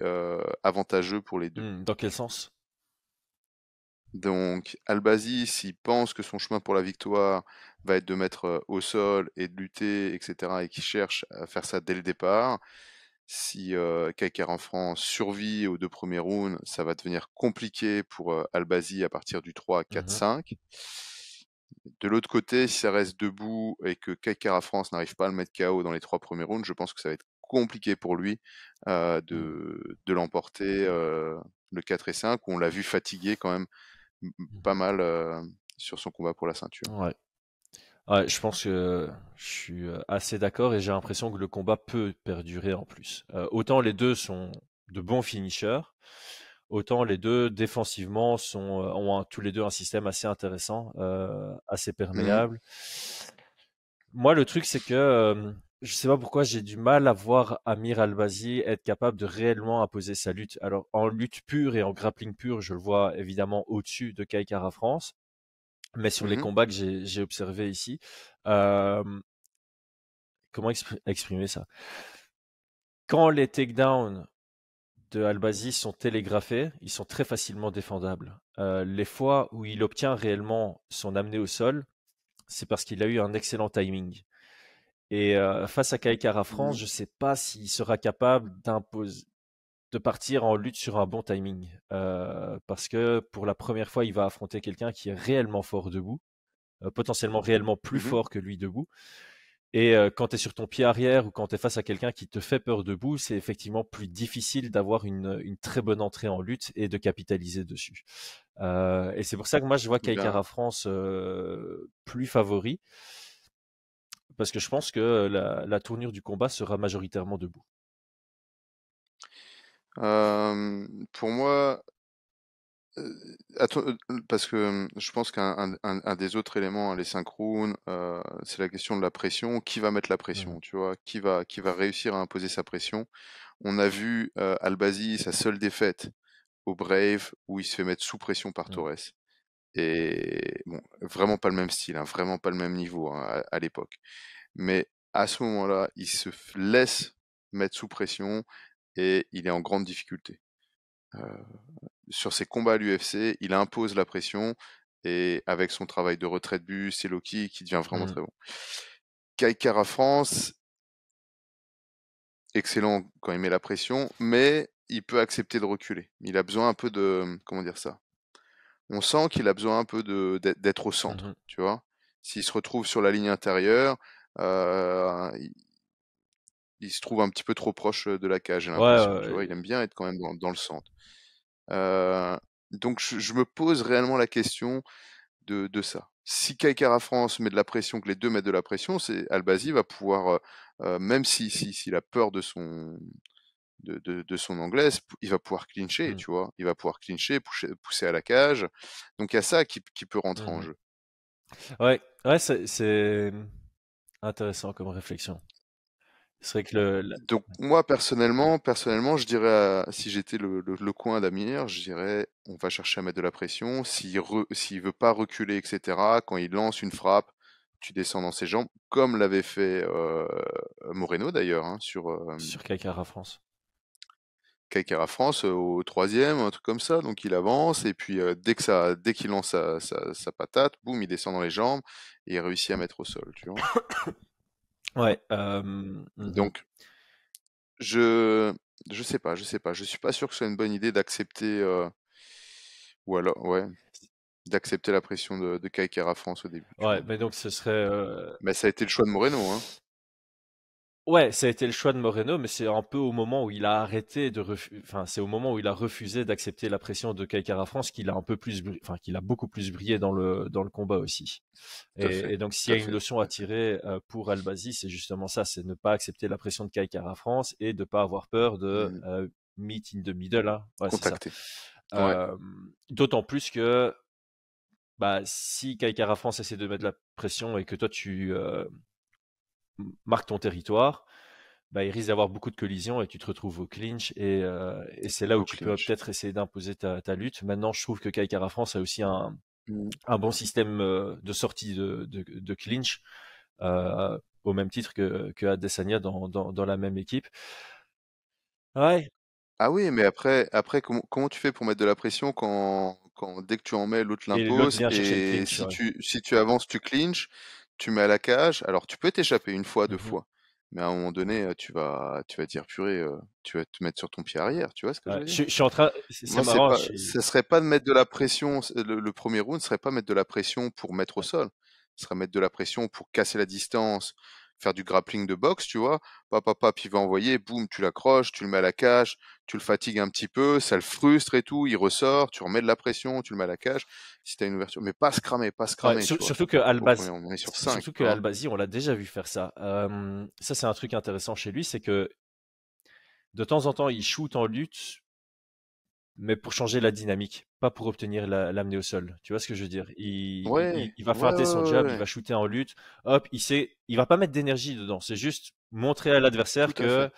B: avantageux pour les deux.
A: Dans quel sens?
B: Donc, Albazi, s'il pense que son chemin pour la victoire va être de mettre au sol et de lutter, etc., et qu'il cherche à faire ça dès le départ, si Kai France survit aux 2 premiers rounds, ça va devenir compliqué pour Albazi à partir du 3, 4,
A: Mhm.
B: 5. De l'autre côté, si ça reste debout et que Kai France n'arrive pas à le mettre KO dans les 3 premiers rounds, je pense que ça va être compliqué pour lui
A: Mhm.
B: de l'emporter le 4 et 5, où on l'a vu fatigué quand même pas
A: Mhm.
B: mal sur son combat pour la ceinture.
A: Ouais. Ouais, je pense que je suis assez d'accord et j'ai l'impression que le combat peut perdurer en plus. Autant les deux sont de bons finishers, autant les deux défensivement ont tous les deux un système assez intéressant, assez
B: Mhm,
A: perméable. Moi, le truc, c'est que je sais pas pourquoi j'ai du mal à voir Amir Albazi être capable de réellement imposer sa lutte. Alors, en lutte pure et en grappling pur, je le vois évidemment au-dessus de Kai Kara France. Mais sur les
B: mhm,
A: combats que j'ai observés ici, euh, comment exprimer ça? Quand les takedowns de Albazi sont télégraphés, ils sont très facilement défendables. Les fois où il obtient réellement son amené au sol, c'est parce qu'il a eu un excellent timing. Et face à Kai Kara France,
B: mhm.
A: je ne sais pas s'il sera capable de partir en lutte sur un bon timing. Parce que pour la première fois, il va affronter quelqu'un qui est réellement fort debout, potentiellement réellement plus
B: Mhm.
A: fort que lui debout. Et quand tu es sur ton pied arrière ou quand tu es face à quelqu'un qui te fait peur debout, c'est effectivement plus difficile d'avoir une très bonne entrée en lutte et de capitaliser dessus. Et c'est pour ça que moi, je vois
B: Eh bien,
A: Kaikara France plus favori, parce que je pense que la tournure du combat sera majoritairement debout.
B: pour moi, parce que je pense qu'un des autres éléments, hein, les synchrones, c'est la question de la pression. Qui va mettre la
A: Mhm,
B: pression, tu vois? Qui va réussir à imposer sa pression? On a vu Albazi, sa seule défaite au Brave, où il se fait mettre sous pression par
A: mhm,
B: Torres. Et bon, vraiment pas le même style, hein, vraiment pas le même niveau hein, à l'époque. Mais à ce moment-là, il se laisse mettre sous pression et il est en grande difficulté. Euh, sur ses combats à l'UFC, il impose la pression et avec son travail de retrait de bus et Loki qui devient vraiment
A: mhm,
B: très bon. Kai Kara France, excellent quand il met la pression, mais il peut accepter de reculer. Il a besoin un peu de, comment dire ça? On sent qu'il a besoin un peu d'être au
A: mhm.
B: centre, tu vois? S'il se retrouve sur la ligne intérieure, il se trouve un petit peu trop proche, de la cage, j'ai
A: Ouais,
B: l'impression, tu vois? Il
A: ouais,
B: aime bien être quand même dans le centre. Heu, donc je me pose réellement la question de ça. Si Kai France met de la pression, que les 2 mettent de la pression, c'est Albazi va pouvoir, même s'il a peur de son anglaise, il va pouvoir clincher,
A: mhm,
B: tu vois? Il va pouvoir clincher, pousser à la cage. Donc il y a ça qui peut rentrer en
A: mhm.
B: jeu.
A: Ouais, ouais, c'est intéressant comme réflexion. C'est vrai que
B: Donc moi personnellement, je dirais, si j'étais le coin d'Amir, je dirais, on va chercher à mettre de la pression. S'il veut pas reculer, etc., quand il lance une frappe, tu descends dans ses jambes, comme l'avait fait Moreno d'ailleurs, hein, sur
A: sur Kaikara France.
B: Kai Kara France au troisième, un truc comme ça. Donc il avance et puis dès qu'il lance sa patate, boum, il descend dans les jambes et il réussit à mettre au sol, tu vois.
A: Ouais, mhm.
B: Donc je je sais pas. Je suis pas sûr que ce soit une bonne idée d'accepter ou alors ouais, d'accepter la pression de Kai Kara France au début, tu
A: Ouais,
B: vois.
A: mais donc ce serait
B: Mais ça a été le choix de Moreno, hein.
A: ouais, ça a été le choix de Moreno, mais c'est un peu au moment où il a arrêté enfin, c'est au moment où il a refusé d'accepter la pression de Kai Kara France qu'il a un peu plus, enfin, qu'il a beaucoup plus brillé dans le combat aussi.
B: Tout à fait,
A: Et donc,
B: tout
A: s'il y
B: à
A: a une
B: fait.
A: leçon à
B: Ouais.
A: tirer pour Albazi, c'est justement ça, c'est ne pas accepter la pression de Kai Kara France et de pas avoir peur de
B: Mhm.
A: meet in the middle, hein. Ouais, c'est ça.
B: Contacté. Ouais.
A: Euh, D'autant plus que bah, si Kai Kara France essaie de mettre la pression et que toi marque ton territoire, bah, il risque d'avoir beaucoup de collisions et tu te retrouves au clinch et c'est là où
B: au
A: tu peux
B: clinch.
A: peut-être essayer d'imposer ta lutte. Maintenant, je trouve que Kai Kara France a aussi
B: Mmh.
A: un bon système de sortie de clinch, au même titre que Adesanya dans la même équipe. Ouais,
B: Ah oui, mais après comment tu fais pour mettre de la pression quand dès que tu en mets, l'autre
A: et l'autre
B: l'impose
A: vient chercher le
B: et
A: clinch, ouais.
B: si tu avances, tu clinches, tu mets à la cage. Alors tu peux t'échapper une fois, 2
A: Mhm.
B: fois, mais à un moment donné, tu vas dire: «Purée», tu vas te mettre sur ton pied arrière, tu vois ce que je
A: Ouais,
B: veux dire?
A: je suis en train, c'est
B: Moi, c'est
A: marrant,
B: pas ce serait pas de mettre de la pression, le 1er round serait pas mettre de la pression pour mettre au
A: ouais.
B: sol. Ce serait mettre de la pression pour casser la distance, faire du grappling de boxe, tu vois? Pap, pap, pap, il va envoyer, boum, tu l'accroches, tu le mets à la cage, tu le fatigues un petit peu, ça le frustre et tout, il ressort, tu remets de la pression, tu le mets à la cage, si tu as une ouverture. Mais pas se
A: Ouais,
B: cramer, tu vois?
A: surtout que
B: Au premier round, on est sur 5,
A: surtout
B: tu
A: que
B: vois?
A: Albazi, on l'a déjà vu faire ça. Ça, c'est un truc intéressant chez lui, c'est que de temps en temps, il shoot en lutte, mais pour changer la dynamique, pas pour obtenir l'amener au sol. Tu vois ce que je veux dire?
B: Ouais,
A: Il va
B: ouais, ouais,
A: feinter son
B: ouais,
A: jab, il
B: ouais,
A: va shooter en lutte, hop, il va pas mettre d'énergie dedans. C'est juste montrer à l'adversaire
B: tout à
A: que
B: fait.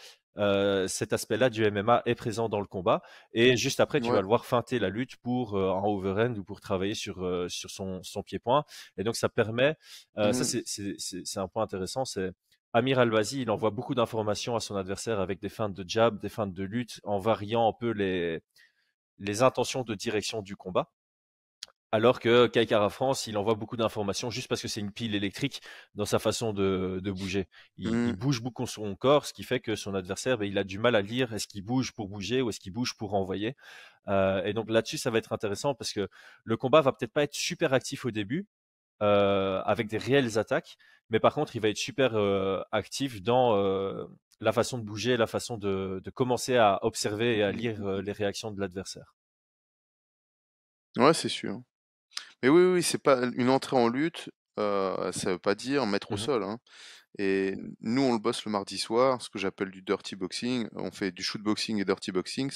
A: cet aspect-là du MMA est présent dans le combat. Et juste après, tu vas
B: Ouais.
A: le voir feinter la lutte pour un overhand ou pour travailler sur son pied-point. Et donc, ça permet, ça
B: Mmh.
A: c'est un point intéressant, c'est Amir Albazi, il envoie beaucoup d'informations à son adversaire avec des feintes de jab, des feintes de lutte, en variant un peu les intentions de direction du combat. Alors que Kai Kara France, il envoie beaucoup d'informations juste parce que c'est une pile électrique dans sa façon de bouger. Il
B: Mmh.
A: bouge beaucoup son corps, ce qui fait que son adversaire, ben, il a du mal à lire est-ce qu'il bouge pour bouger ou est-ce qu'il bouge pour envoyer. Et donc là-dessus, ça va être intéressant parce que le combat va peut-être pas être super actif au début, avec des réelles attaques, mais par contre, il va être super actif dans la façon de bouger, la façon de commencer à observer et à
B: Mmh
A: lire
B: mh.
A: les réactions de l'adversaire.
B: Ouais, c'est sûr. Mais oui, oui, c'est pas une entrée en lutte, ça veut pas dire mettre au
A: Mhm.
B: sol, hein. Et nous, on le bosse le mardi soir, ce que j'appelle du dirty boxing. On fait du shoot boxing et dirty boxing.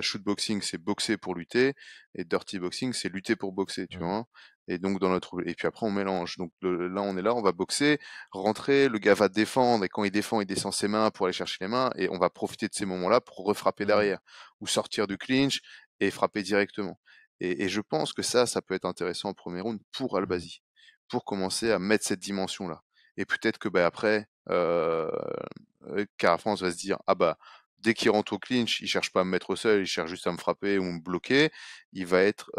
B: Shoot boxing, c'est boxer pour lutter, et dirty boxing, c'est lutter pour boxer, tu
A: Mhm.
B: vois? Et donc et puis après on mélange. Donc là, on est là, on va boxer, rentrer, le gars va défendre, et quand il défend, il descend ses mains pour aller chercher les mains, et on va profiter de ces moments-là pour refrapper
A: Mhm.
B: derrière, ou sortir du clinch et frapper directement. Et je pense que ça peut être intéressant en premier round pour
A: Mhm.
B: Albazi, pour commencer à mettre cette dimension-là. Et peut-être que, bah, après, Kara France va se dire: «Ah bah, dès qu'il rentre au clinch, il cherche pas à me mettre au sol, il cherche juste à me frapper ou me bloquer». Il va être,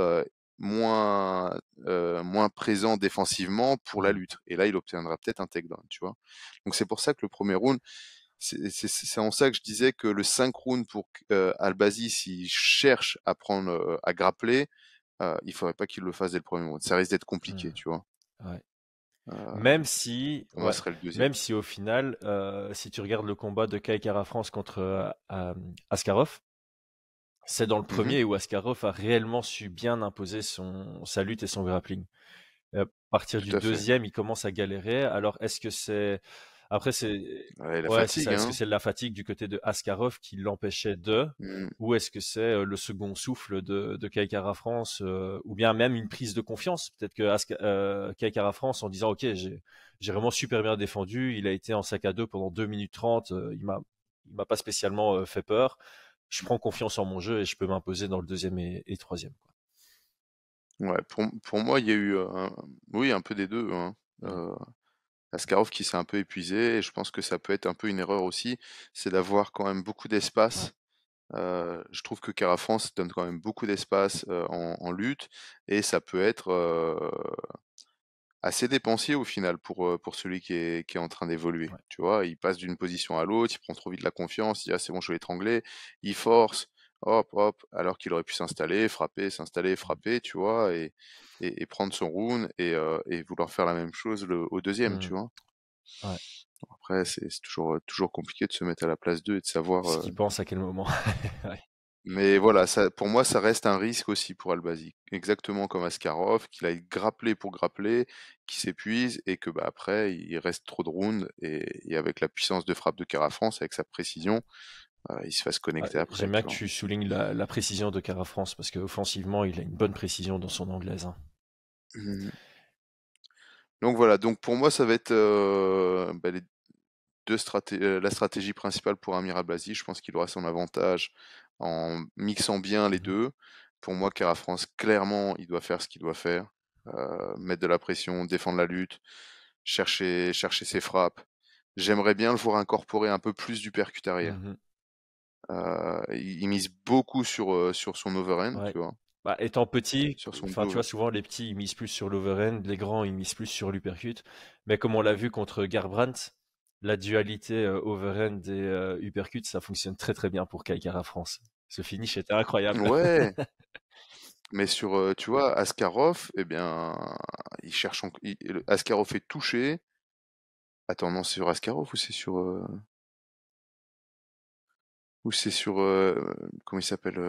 B: moins présent défensivement pour la
A: Mhm.
B: lutte, et là, il obtiendra peut-être un takedown, tu vois? Donc c'est pour ça que le premier round, c'est en ça que je disais que le 5 rounds pour Albazi, s'il cherche à prendre, à grappler, il faudrait pas qu'il le fasse dès le premier round. Ça risque d'être compliqué,
A: Mhm.
B: tu vois?
A: Ouais.
B: Heu,
A: Même si,
B: pour moi, ce
A: ouais,
B: serait le deuxième.
A: même si au final, si tu regardes le combat de Kai Kara France contre Askarov, c'est dans le
B: Mmh.
A: premier où Askarov a réellement su bien imposer sa lutte et son grappling. Et à partir du
B: Tout à fait.
A: deuxième, il commence à galérer. Alors, est-ce que c'est... Après, c'est...
B: Ouais, la
A: Ouais, c'est ça.
B: fatigue,
A: Est-ce que
B: hein?
A: c'est la fatigue du côté de Askarov qui l'empêchait de...
B: Mmh.
A: Ou est-ce que c'est le second souffle de Kai Kara France, ou bien même une prise de confiance? Peut-être que Kai Kara France, en disant, OK, j'ai vraiment super bien défendu, il a été en sac à dos pendant 2 minutes 30, il m'a pas spécialement fait peur. Je prends confiance en mon jeu et je peux m'imposer dans le deuxième et troisième, quoi.
B: Ouais, pour moi, il y a eu, oui, un peu des 2, hein.
A: Mm.
B: Heu, Askarov qui s'est un peu épuisé, et je pense que ça peut être un peu une erreur aussi, c'est d'avoir quand même beaucoup
A: Ouais.
B: d'espace. Je trouve que Kara France donne quand même beaucoup d'espace, en lutte, et ça peut être, assez dépensier au final pour celui qui est en train d'évoluer,
A: Ouais.
B: tu vois? Il passe d'une position à l'autre, il prend trop vite la confiance, il dit: «Ah c'est bon, je vais l'étrangler». Il force, hop, hop, alors qu'il aurait pu s'installer,
A: Mm.
B: frapper, tu vois? Et prendre son round, et vouloir faire la même chose au deuxième, tu
A: Mm.
B: vois?
A: Ouais.
B: Après c'est toujours, toujours compliqué de se mettre à la place d'eux et de savoir,
A: Ce qu'il pense à quel moment. Ouais.
B: mais voilà, ça pour moi, ça reste un risque aussi pour Albazi. Exactement comme Askarov, qu'il aille grappler pour grappler, qu'il s'épuise, et que, bah, après il reste trop de rounds, et avec la puissance de frappe de Kara-France, avec sa précision, il se fasse
A: Ouais,
B: connecter après,
A: j'aime bien
B: tu
A: que
B: vois?
A: tu soulignes la précision de Cara France parce qu'offensivement, il a une bonne précision dans son anglaise, hein.
B: Mmh. Donc voilà, donc pour moi ça va être, la stratégie principale pour Amir Albazi. Je pense qu'il aura son avantage en mixant bien les
A: Mmh.
B: deux. Pour moi, Kara France, clairement, il doit faire ce qu'il doit faire. Mettre de la pression, défendre la lutte, chercher ses frappes. J'aimerais bien le voir incorporer un peu plus du percut arrière.
A: Mmh.
B: Il mise beaucoup sur son overhand,
A: Ouais.
B: tu vois,
A: Bah, étant petit,
B: sur son
A: enfin, tu
B: dos.
A: vois, souvent les petits ils misent plus sur l'overhand, les grands ils misent plus sur l'uppercut. Mais comme on l'a vu contre Garbrandt, la dualité overhand et uppercut, ça fonctionne très très bien pour Kai Kara France. Ce finish était incroyable.
B: Ouais, mais tu vois, Askarov, eh bien, il cherche Askarov est touché. Attends, non, c'est sur Askarov ou c'est sur comment il s'appelle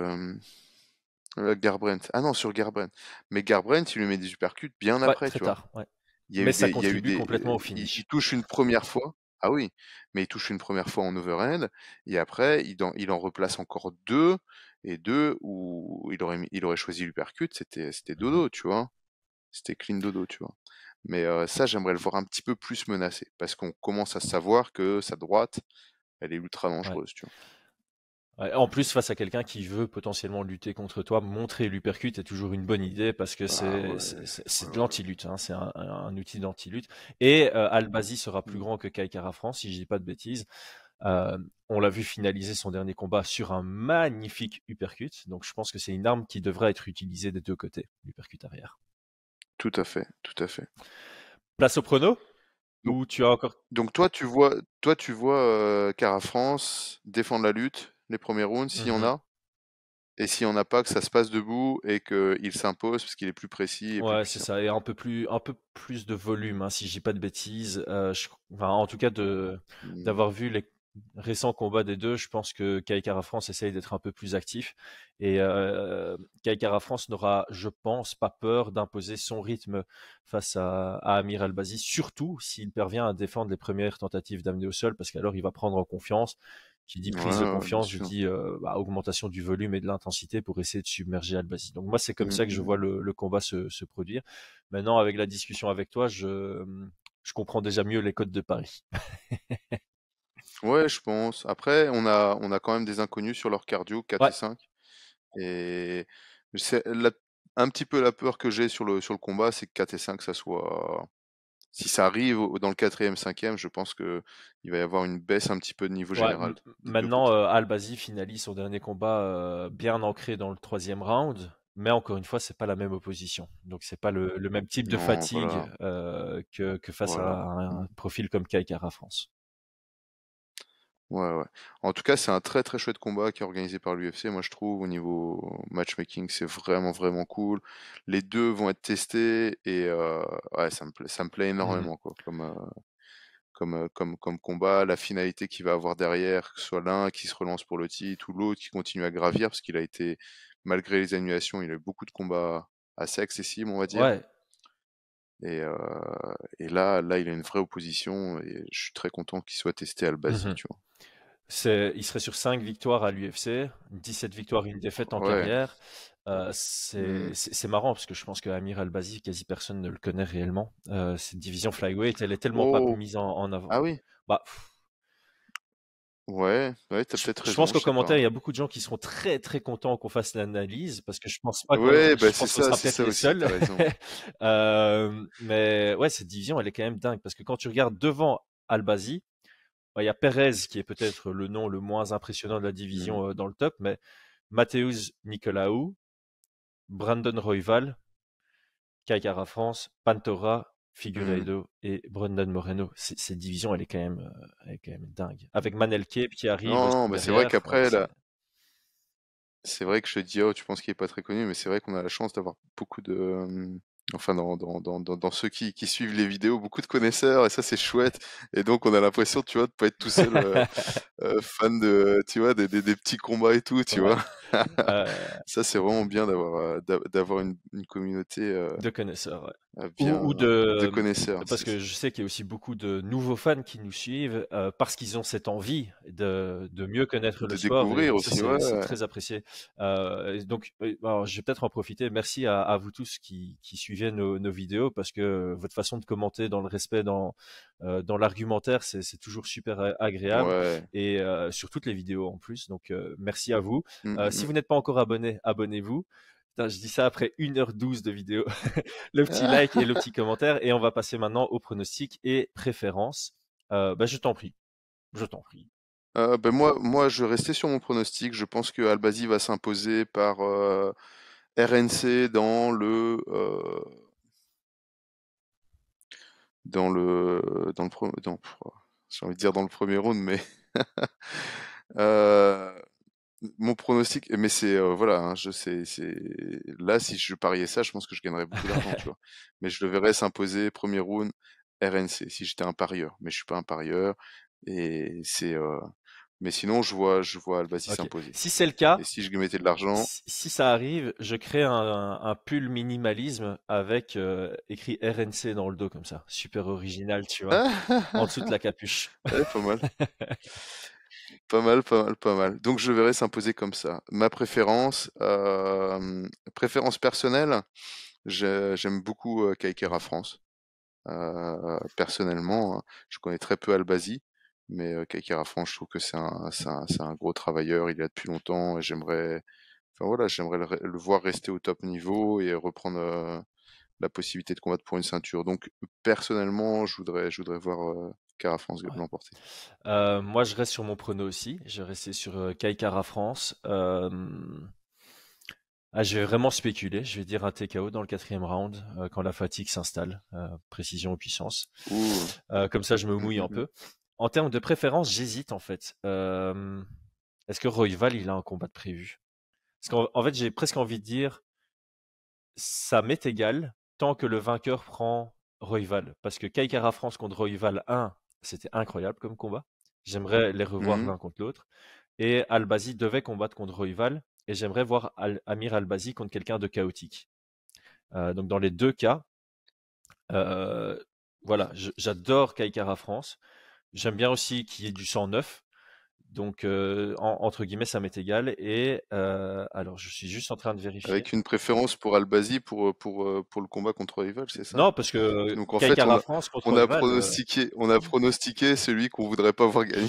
B: Garbrandt. Ah non, sur Garbrandt. Mais Garbrandt, il lui met des uppercuts bien
A: Ouais,
B: après,
A: très
B: tu vois.
A: tard. Ouais.
B: Il y a
A: Mais
B: eu
A: ça
B: il y a eu
A: contribue
B: des,
A: complètement au
B: il
A: finish.
B: touche une première fois. Ah oui, mais il touche une première fois en overhand et après il en replace encore deux et deux où il aurait choisi l'uppercut, c'était
A: Mhm.
B: dodo, tu vois. C'était clean dodo, tu vois. Mais ça, j'aimerais le voir un petit peu plus menacé parce qu'on commence à savoir que sa droite, elle est ultra
A: Ouais.
B: dangereuse, tu vois.
A: Ouais, en plus, face à quelqu'un qui veut potentiellement lutter contre toi, montrer l'uppercut est toujours une bonne idée parce que
B: Ah
A: c'est
B: ouais,
A: c'est c'est-
B: ouais,
A: c'est de
B: ouais.
A: l'anti-lutte, hein, c'est un outil d'anti-lutte. Et Albazi sera plus
B: Mm.
A: grand que Kai Kara France, si je dis pas de bêtises. On l'a vu finaliser son dernier combat sur un magnifique uppercut, donc je pense que c'est une arme qui devra être utilisée des deux côtés, l'uppercut arrière.
B: Tout à fait, tout à fait.
A: Place au prono?
B: Donc,
A: Ou tu as encore...
B: donc tu vois Cara France défendre la lutte, les premiers rounds, s'il y en
A: Mhm.
B: a, et s'il n'y en a pas, que ça se passe debout et qu'il s'impose parce qu'il est plus précis et plus
A: Ouais, c'est
B: puissant.
A: ça, et un peu plus de volume, hein, si je dis pas de bêtises. Enfin, en tout cas,
B: Mm.
A: d'avoir vu les récents combats des deux, je pense que Kai Kara France essaye d'être un peu plus actif. Et Kai Kara France n'aura, je pense, pas peur d'imposer son rythme face à Amir Albazi, surtout s'il parvient à défendre les premières tentatives d'amener au sol, parce qu'alors il va prendre en confiance. Qui dit
B: Ouais,
A: prise de
B: ouais, bien
A: confiance,
B: sûr.
A: dit augmentation du volume et de l'intensité pour essayer de submerger Albazi. Donc moi, c'est comme
B: Mm,
A: ça que je vois
B: mm.
A: le combat se produire. Maintenant, avec la discussion avec toi, je comprends déjà mieux les codes de Paris.
B: Ouais, je pense. Après, on a quand même des inconnus sur leur cardio, 4
A: Ouais,
B: et 5. Et c'est un petit peu la peur que j'ai sur le combat, c'est que 4 et 5, ça soit. Si ça arrive dans le quatrième, cinquième, je pense que il va y avoir une baisse un petit peu de niveau
A: ouais.
B: général des deux
A: Maintenant,
B: côtés.
A: Albazi finalise son dernier combat bien ancré dans le troisième round. Mais encore une fois, c'est pas la même opposition. Donc, c'est pas le même type de
B: Non,
A: fatigue
B: voilà,
A: que face à
B: voilà.
A: un profil comme Kai Kara France.
B: Ouais, ouais. En tout cas, c'est un très très chouette combat qui est organisé par l'UFC. Moi, je trouve au niveau matchmaking, c'est vraiment vraiment cool. Les deux vont être testés et ouais, ça me plaît
A: Mhm.
B: énormément quoi. Comme combat, la finalité qu'il va avoir derrière, que ce soit l'un qui se relance pour le titre ou l'autre qui continue à gravir parce qu'il a été, malgré les annulations, il a eu beaucoup de combats assez accessibles, on va dire.
A: Ouais.
B: Et, euh, et là, il a une vraie opposition et je suis très content qu'il soit testé à Albazi,
A: Mhm.
B: tu vois.
A: Il serait sur 5 victoires à l'UFC, 17 victoires, une défaite en
B: Ouais.
A: carrière.
B: Hmm.
A: C'est marrant parce que je pense que Amir Albazi, quasi personne ne le connaît réellement. Cette division flyweight, elle est tellement pas
B: Oh,
A: mise en avant.
B: ah oui.
A: Bah,
B: Ouais, ouais, t'as peut-être
A: je pense
B: raison,
A: qu'aux
B: je sais
A: commentaires,
B: pas.
A: il y a beaucoup de gens qui seront très très contents qu'on fasse l'analyse parce que
B: Ouais, bah
A: je pense qu'on sera
B: c'est
A: peut-être
B: ça
A: les
B: aussi,
A: seuls.
B: t'as raison.
A: Mais ouais, cette division, elle est quand même dingue parce que quand tu regardes devant Albazi, bah, il y a Perez qui est peut-être le nom le moins impressionnant de la
B: Hmm.
A: division dans le top, mais Mateusz Nicolaou, Brandon Royval, Kai Kara France, Pantora,
B: Hmm.
A: Figueiredo et Brandon Moreno. Cette division, elle est quand même dingue. Avec Manel Kape qui arrive
B: Non,
A: aussi
B: non, bah c'est vrai
A: derrière. Ouais,
B: qu'après, là, c'est vrai que je te dis, oh, tu penses qu'il est pas très connu, mais c'est vrai qu'on a la chance d'avoir beaucoup de, enfin, dans ceux qui suivent les vidéos, beaucoup de connaisseurs, et ça, c'est chouette. Et donc, on a l'impression, tu vois, de pas être tout seul fan de, tu vois, des petits combats et tout, tu
A: ouais.
B: vois.
A: Euh,
B: Ça, c'est vraiment bien d'avoir une communauté
A: de connaisseurs, ouais. Ou
B: de
A: de,
B: connaisseurs.
A: parce que je sais qu'il y a aussi beaucoup de nouveaux fans qui nous suivent parce qu'ils ont cette envie de mieux connaître le
B: De
A: sport et
B: découvrir
A: ça
B: aussi, ouais,
A: c'est
B: ouais.
A: très apprécié. Et donc, alors, je vais peut-être en profiter. Merci à vous tous qui suivez nos vidéos parce que votre façon de commenter dans le respect, dans l'argumentaire, c'est toujours super agréable
B: Ouais.
A: et sur toutes les vidéos en plus. Donc, merci à vous.
B: Mm,
A: Si
B: mm,
A: vous n'êtes pas encore abonné, abonnez-vous. Putain, je dis ça après 1h12 de vidéo. Le petit like et le petit commentaire. Et on va passer maintenant aux pronostics et préférences. Bah, je t'en prie. Je t'en prie.
B: Ben moi, je restais sur mon pronostic. Je pense que Albasi va s'imposer par RNC j'ai envie de dire dans le premier round, mais euh, mon pronostic, mais voilà, hein, là si je pariais ça, je pense que je gagnerais beaucoup d'argent, tu vois. Mais je le verrais s'imposer premier round RNC si j'étais un parieur, mais je suis pas un parieur et mais sinon je vois Albasi
A: Ok.
B: s'imposer.
A: Si c'est le
B: Et
A: cas,
B: si je mettais de l'argent,
A: si ça arrive, je crée un pull minimalisme avec écrit RNC dans le dos comme ça. Super original, tu vois. En dessous de la capuche.
B: ouais, pas mal, pas mal, pas mal, pas mal. Donc je le verrais s'imposer comme ça. Ma préférence personnelle, j'aime beaucoup Kaikera France. Personnellement, hein, je connais très peu Albasi, mais Kaikera France, je trouve que c'est un gros travailleur, il est là depuis longtemps, et enfin voilà, j'aimerais le voir rester au top niveau et reprendre la possibilité de combattre pour une ceinture. Donc personnellement, je voudrais voir Kara France
A: Ouais.
B: l'emporter.
A: Moi, je reste sur mon prono aussi. Je vais rester sur Kai Kara France. Je vais vraiment spéculer. Je vais dire un TKO dans le quatrième round quand la fatigue s'installe. Précision ou puissance.
B: Ouh.
A: Comme ça, je me
B: Mm,
A: mouille
B: mm,
A: un
B: mm.
A: peu. En termes de préférence, j'hésite en fait. Est-ce que Royval, il a un combat de prévu? Parce qu'en fait, j'ai presque envie de dire, ça m'est égal tant que le vainqueur prend Royval. Parce que Kai Kara France contre Royval 1, c'était incroyable comme combat. J'aimerais les revoir
B: Mhm.
A: l'un contre l'autre. Et Albazi devait combattre contre Royval. Et j'aimerais voir Amir Albazi contre quelqu'un de chaotique. Donc dans les deux cas, euh, voilà, j'adore Kai Kara France. J'aime bien aussi qu'il y ait du sang neuf. Donc, entre guillemets, ça m'est égal. Et alors, je suis juste en train de vérifier.
B: Avec une préférence pour Albasi pour le combat contre Rival, c'est ça?
A: Non, parce que
B: Donc en
A: Kai
B: fait,
A: Kara France contre
B: on a
A: Royval.
B: pronostiqué celui qu'on voudrait pas voir gagner.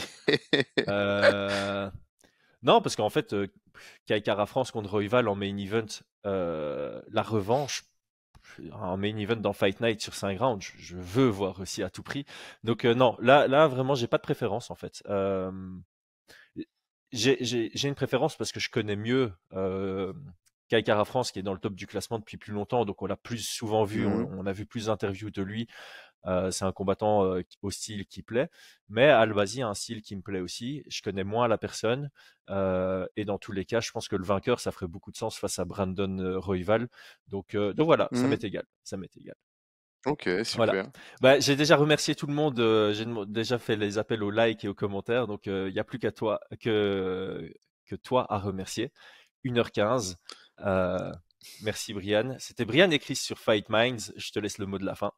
A: Euh, non, parce qu'en fait, Kai Kara France contre Royval en main event, la revanche, en main event dans Fight Night sur 5 rounds, je veux voir aussi à tout prix. Donc, non, là, vraiment, j'ai pas de préférence en fait. J'ai une préférence parce que je connais mieux Kai Kara France qui est dans le top du classement depuis plus longtemps, donc on l'a plus souvent vu,
B: Mhm.
A: on a vu plus d'interviews de lui. C'est un combattant au style qui plaît, mais Albazi a un style qui me plaît aussi. Je connais moins la personne et dans tous les cas, je pense que le vainqueur, ça ferait beaucoup de sens face à Brandon Royval. Donc voilà, ça
B: Mhm.
A: m'est égal, ça m'est égal.
B: Ok,
A: Voilà.
B: super.
A: Bah, j'ai déjà remercié tout le monde, déjà fait les appels aux likes et aux commentaires, donc il n'y a plus qu'à toi que toi à remercier. 1h15. Euh, merci Brian. C'était Brian et Chris sur Fight Minds. Je te laisse le mot de la fin.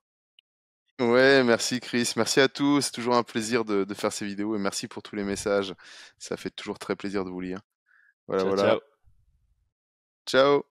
B: Ouais, merci Chris, merci à tous, c'est toujours un plaisir de faire ces vidéos et merci pour tous les messages. Ça fait toujours très plaisir de vous lire. Voilà,
A: Ciao,
B: voilà.
A: ciao.
B: Ciao!